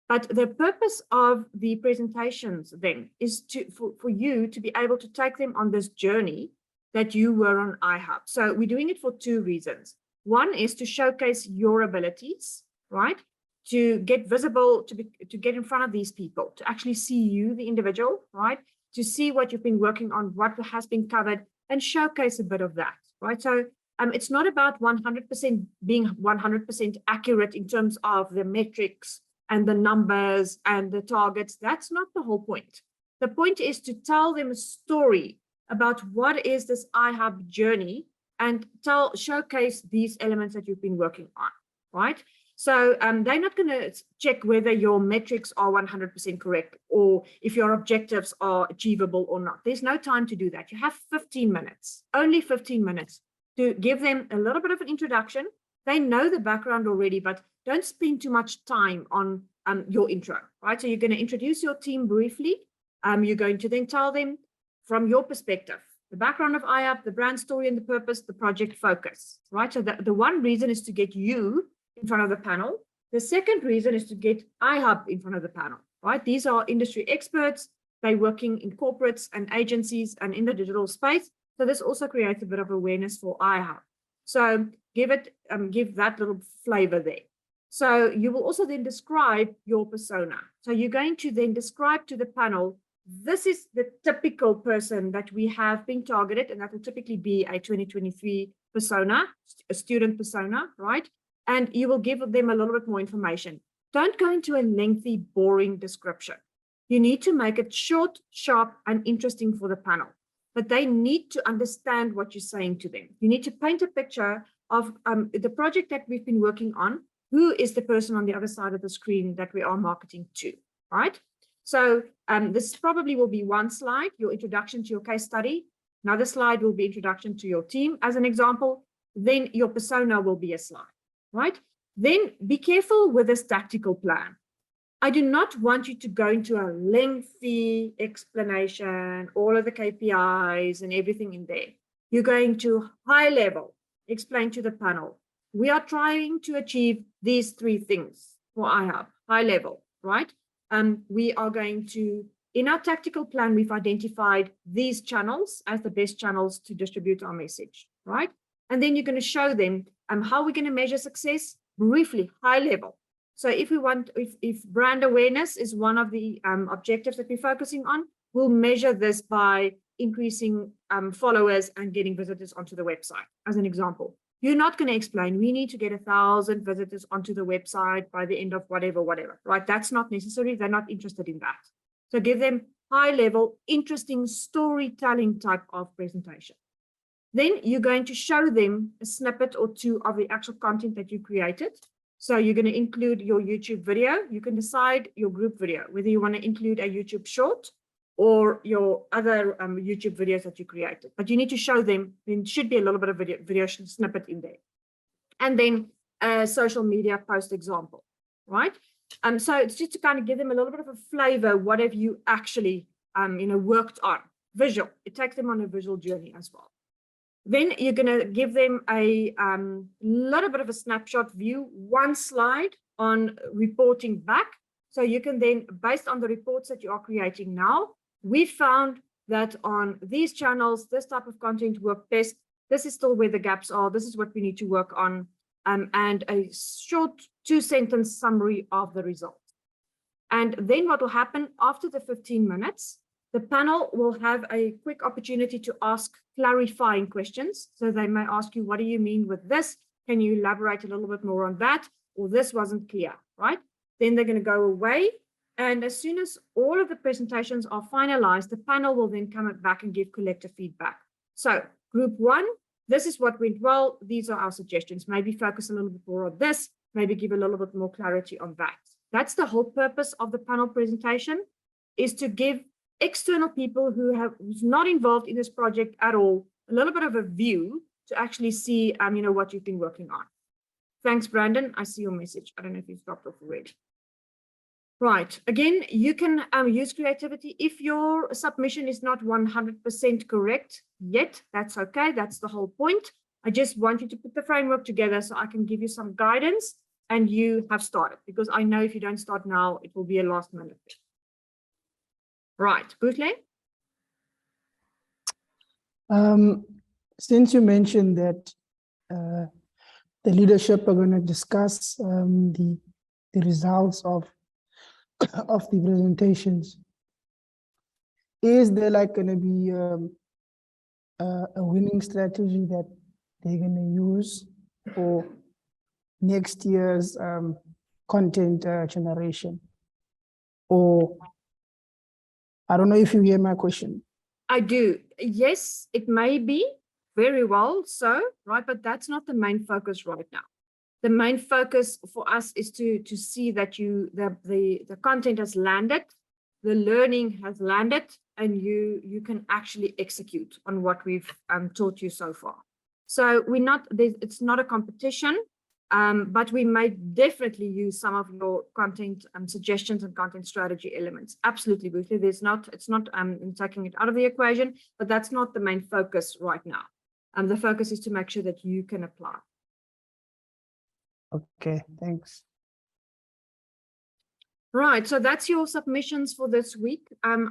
But the purpose of the presentations then is for you to be able to take them on this journey that you were on iHub. So we're doing it for two reasons. One is to showcase your abilities, right? To get visible, to get in front of these people, to actually see you, the individual, right? To see what you've been working on, what has been covered, and showcase a bit of that, right? So it's not about 100% being 100% accurate in terms of the metrics and the numbers and the targets. That's not the whole point. The point is to tell them a story about what is this iHub journey and showcase these elements that you've been working on, right? So they're not going to check whether your metrics are 100% correct or if your objectives are achievable or not. There's no time to do that. You have 15 minutes, only 15 minutes to give them a little bit of an introduction. They know the background already, but don't spend too much time on your intro, right? So you're going to introduce your team briefly. You're going to then tell them from your perspective, the background of iHub, the brand story and the purpose, the project focus, right? So the one reason is to get you in front of the panel. The second reason is to get iHub in front of the panel, right? These are industry experts. They're working in corporates and agencies and in the digital space. So this also creates a bit of awareness for iHub. So give that little flavor there. So you will also then describe your persona. So you're going to then describe to the panel, this is the typical person that we have been targeted, and that will typically be a 2023 persona, a student persona, right? And you will give them a little bit more information. Don't go into a lengthy, boring description. You need to make it short, sharp, and interesting for the panel. But they need to understand what you're saying to them. You need to paint a picture of the project that we've been working on. Who is the person on the other side of the screen that we are marketing to, right? So this probably will be one slide, your introduction to your case study. Another slide will be introduction to your team as an example. Then your persona will be a slide, right? Then be careful with this tactical plan. I do not want you to go into a lengthy explanation, all of the KPIs and everything in there. You're going to high level explain to the panel. We are trying to achieve these three things for iHub, high level, right? We are going to, in our tactical plan, we've identified these channels as the best channels to distribute our message, right? And then you're going to show them how we're going to measure success, briefly, high level. So if we want, if brand awareness is one of the objectives that we're focusing on, we'll measure this by increasing followers and getting visitors onto the website, as an example. You're not going to explain, we need to get 1,000 visitors onto the website by the end of whatever, right? That's not necessary. They're not interested in that. So give them high level, interesting storytelling type of presentation. Then you're going to show them a snippet or two of the actual content that you created. So you're going to include your YouTube video. You can decide your group video, whether you want to include a YouTube short or your other YouTube videos that you created. But you need to show them, there should be a little bit of video snippet in there. And then a social media post example, right? So it's just to kind of give them a little bit of a flavor. What have you actually, worked on? Visual. It takes them on a visual journey as well. Then you're going to give them a little bit of a snapshot view, one slide on reporting back. So you can then, based on the reports that you are creating now, we found that on these channels, this type of content worked best. This is still where the gaps are. This is what we need to work on. And a short 2-sentence summary of the results. And then what will happen after the 15 minutes, the panel will have a quick opportunity to ask clarifying questions. So they may ask you, what do you mean with this? Can you elaborate a little bit more on that? Or this wasn't clear, right? Then they're going to go away. And as soon as all of the presentations are finalized, the panel will then come back and give collective feedback. So group 1, this is what went well. These are our suggestions. Maybe focus a little bit more on this, maybe give a little bit more clarity on that. That's the whole purpose of the panel presentation, is to give external people who's not involved in this project at all, a little bit of a view to actually see, what you've been working on. Thanks, Brandon. I see your message. I don't know if you stopped off already. Right. Again, you can use creativity. If your submission is not 100% correct yet, that's okay. That's the whole point. I just want you to put the framework together so I can give you some guidance and you have started, because I know if you don't start now, it will be a last minute. Right. Bootle? Since you mentioned that the leadership are going to discuss the results of the presentations, is there going to be a winning strategy that they're going to use for next year's content generation? Or I don't know if you hear my question. I do. Yes, it may be very well so, right? But that's not the main focus right now. The main focus for us is to see that the content has landed, the learning has landed, and you can actually execute on what we've taught you so far. So it's not a competition, but we may definitely use some of your content suggestions and content strategy elements. Absolutely, Bootley. It's not taking it out of the equation, but that's not the main focus right now. The focus is to make sure that you can apply. Okay, thanks. Right, so that's your submissions for this week. I'm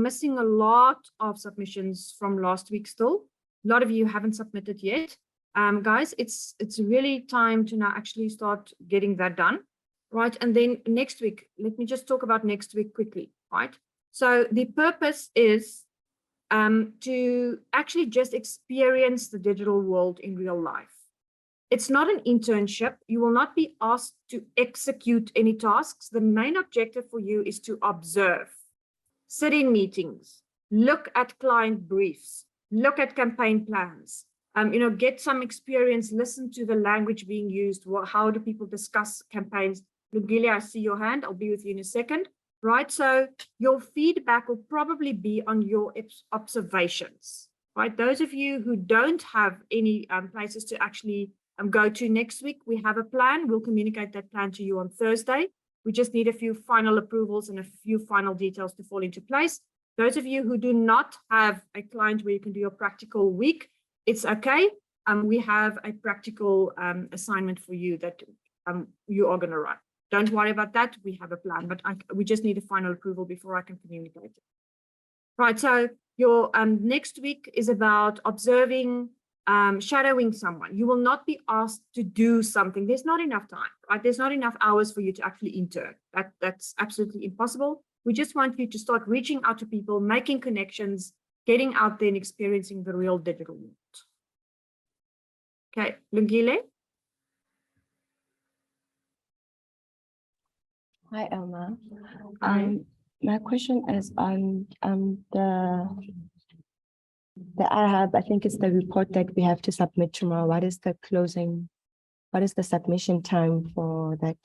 missing a lot of submissions from last week still. A lot of you haven't submitted yet. Guys, it's really time to now actually start getting that done, right? And then next week, let me just talk about next week quickly, right? So the purpose is to actually just experience the digital world in real life. It's not an internship. You will not be asked to execute any tasks. The main objective for you is to observe, sit in meetings, look at client briefs, look at campaign plans, get some experience, listen to the language being used. How do people discuss campaigns? Lungile, I see your hand. I'll be with you in a second, right? So your feedback will probably be on your observations, right? Those of you who don't have any places to actually go to next week, we have a plan. We'll communicate that plan to you on Thursday. We just need a few final approvals and a few final details to fall into place. Those of you who do not have a client where you can do your practical week, it's okay. We have a practical assignment for you that you are going to run. Don't worry about that. We have a plan, but we just need a final approval before I can communicate it. Right, so your next week is about observing, shadowing someone. You will not be asked to do something. There's not enough time, right? There's not enough hours for you to actually intern. That's absolutely impossible. We just want you to start reaching out to people, making connections, getting out there and experiencing the real digital world. Okay, Lungile. Hi, Elma. Hi. My question is on the iHub. I think it's the report that we have to submit tomorrow. What is the submission time for that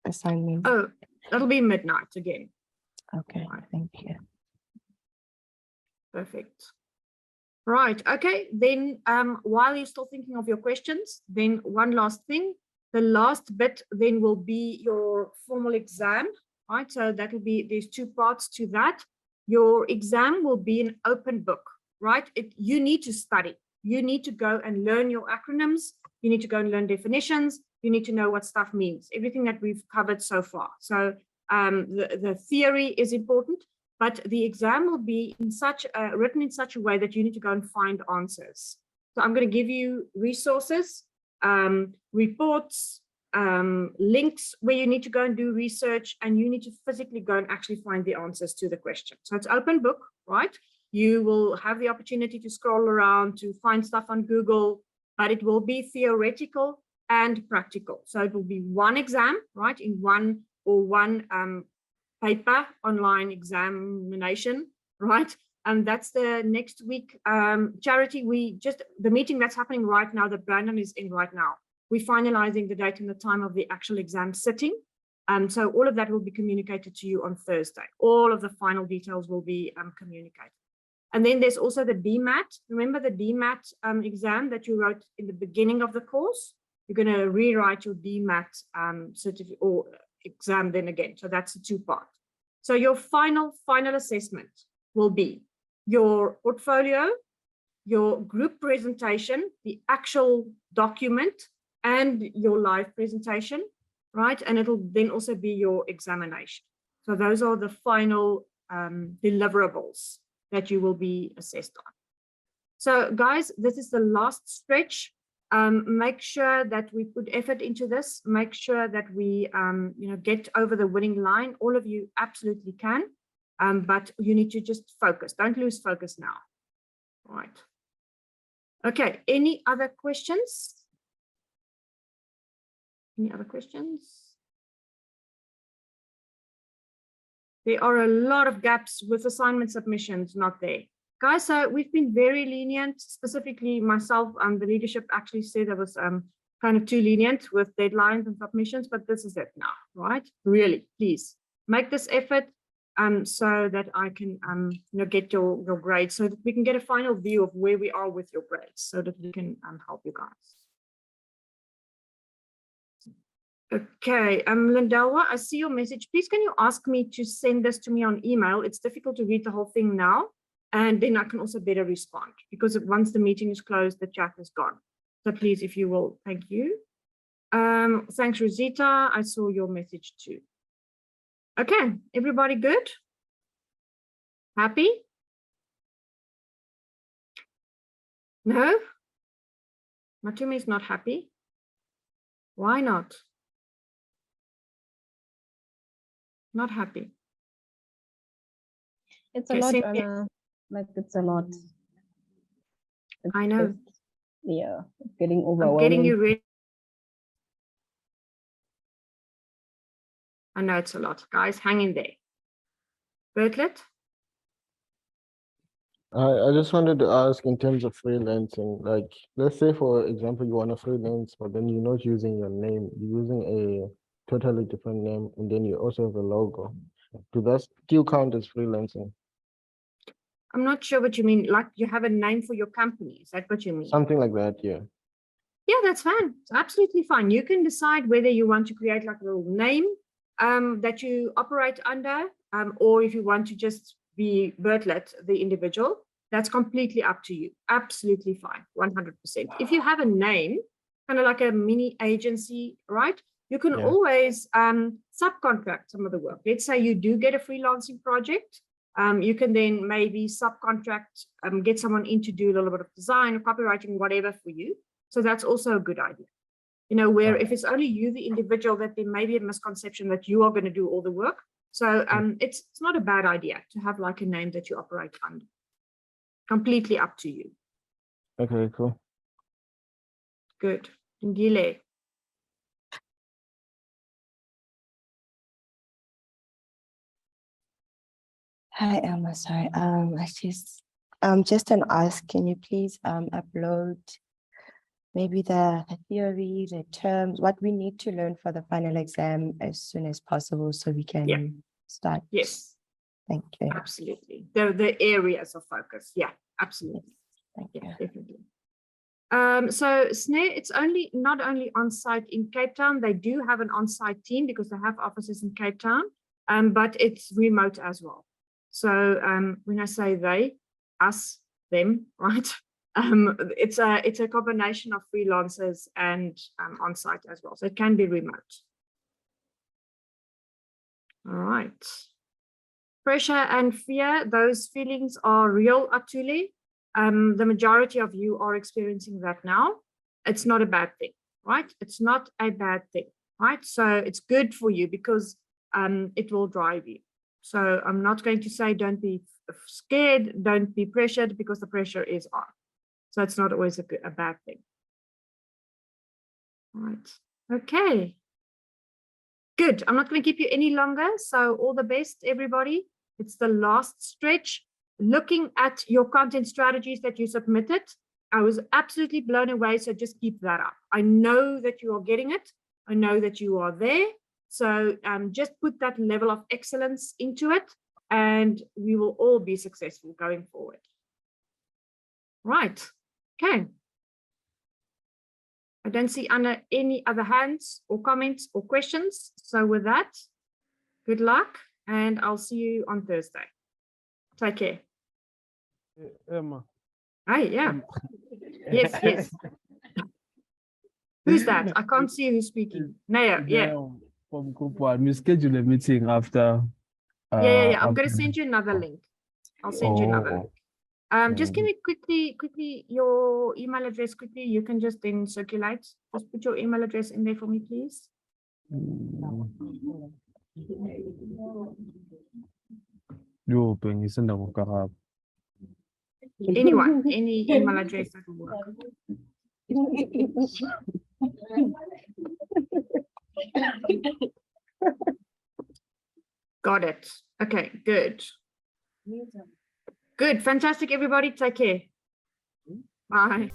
assignment? Oh, that'll be midnight again. Okay, Right. thank you. Perfect. Right, okay, then while you're still thinking of your questions, then one last thing. The last bit then will be your formal exam, right? So that will be, there's two parts to that. Your exam will be an open book, right? You need to study. You need to go and learn your acronyms. You need to go and learn definitions. You need to know what stuff means, everything that we've covered so far. So the theory is important, but the exam will be in written in such a way that you need to go and find answers. So I'm going to give you resources, reports, links where you need to go and do research, and you need to physically go and actually find the answers to the question. So it's open book, right? You will have the opportunity to scroll around to find stuff on Google, but it will be theoretical and practical. So it will be one exam, right? In one paper online examination, right? And that's the next week. Charity, the meeting that's happening right now that Brandon is in right now, we're finalizing the date and the time of the actual exam sitting. So all of that will be communicated to you on Thursday. All of the final details will be communicated. And then there's also the DMAT. Remember the DMAT exam that you wrote in the beginning of the course? You're going to rewrite your DMAT certificate or exam then again. So that's the two part. So your final assessment will be your portfolio, your group presentation, the actual document, and your live presentation, right? And it'll then also be your examination. So those are the final deliverables that you will be assessed on. So guys, this is the last stretch. Make sure that we put effort into this. Make sure that we get over the winning line. All of you absolutely can, but you need to just focus. Don't lose focus now. All right. Okay, any other questions? Any other questions? There are a lot of gaps with assignment submissions not there. Guys, so we've been very lenient, specifically myself, the leadership actually said I was kind of too lenient with deadlines and submissions, but this is it now, right? Really, please make this effort so that I can get your grades, so that we can get a final view of where we are with your grades, so that we can help you guys. Okay, Lindelwa, I see your message. Please, can you ask me to send this to me on email? It's difficult to read the whole thing now, and then I can also better respond, because once the meeting is closed, the chat is gone. So please, if you will, thank you. Thanks, Rosita. I saw your message too. Okay, everybody good? Happy? No? Matumi is not happy. Why not? Not happy. It's a Okay, lot, same here. Anna. Like, it's a lot. I know. Yeah, it's getting I'm overwhelming. getting you ready. I know it's a lot. Guys, hang in there. Bertlet? I just wanted to ask in terms of freelancing, like, let's say, for example, you want to freelance, but then you're not using your name, you're using a totally different name, and then you also have a logo. Do that still count as freelancing? I'm not sure what you mean. Like, you have a name for your company. Is that what you mean? Something like that, yeah. Yeah, that's fine. It's absolutely fine. You can decide whether you want to create like a little name that you operate under, or if you want to just be Bertlet, the individual. That's completely up to you. Absolutely fine, 100%. If you have a name, kind of like a mini agency, right? You can always subcontract some of the work. Let's say you do get a freelancing project. You can then maybe subcontract, get someone in to do a little bit of design or copywriting, whatever for you. So that's also a good idea. You know, where if it's only you, the individual, that there may be a misconception that you are going to do all the work. So it's not a bad idea to have like a name that you operate under. Completely up to you. Okay, cool. Good. Ngile. Hi, Emma. Sorry. Just an ask. Can you please upload maybe the theory, the terms, what we need to learn for the final exam as soon as possible, so we can start? Yes. Thank you. Absolutely. The areas of focus. Yeah, absolutely. Thank you. Yeah, definitely. So SNARE, it's not only on site in Cape Town, they do have an on-site team because they have offices in Cape Town, but it's remote as well. So when I say they, us, them, right? It's a combination of freelancers and on-site as well. So it can be remote. All right. Pressure and fear, those feelings are real, Atuli. The majority of you are experiencing that now. It's not a bad thing, right? It's not a bad thing, right? So it's good for you because it will drive you. So I'm not going to say don't be scared, don't be pressured, because the pressure is on. So it's not always a bad thing. All right. Okay. Good. I'm not going to keep you any longer. So all the best, everybody. It's the last stretch. Looking at your content strategies that you submitted, I was absolutely blown away. So just keep that up. I know that you are getting it. I know that you are there. So just put that level of excellence into it, and we will all be successful going forward. Right. Okay. I don't see any other hands or comments or questions. So with that, good luck, and I'll see you on Thursday. Take care. Emma. Hi, yeah. Yes, yes. Who's that? I can't see who's speaking. Naya, yeah. From group one, we schedule a meeting after. Yeah. I'm going to send you another link. I'll send you another link. Just give me quickly your email address quickly. You can just then circulate. Just put your email address in there for me, please. Yo, pengisenda kukarab. Anyone, any email address that will work. Got it. Okay, good. Good, fantastic, everybody. Take care. Bye.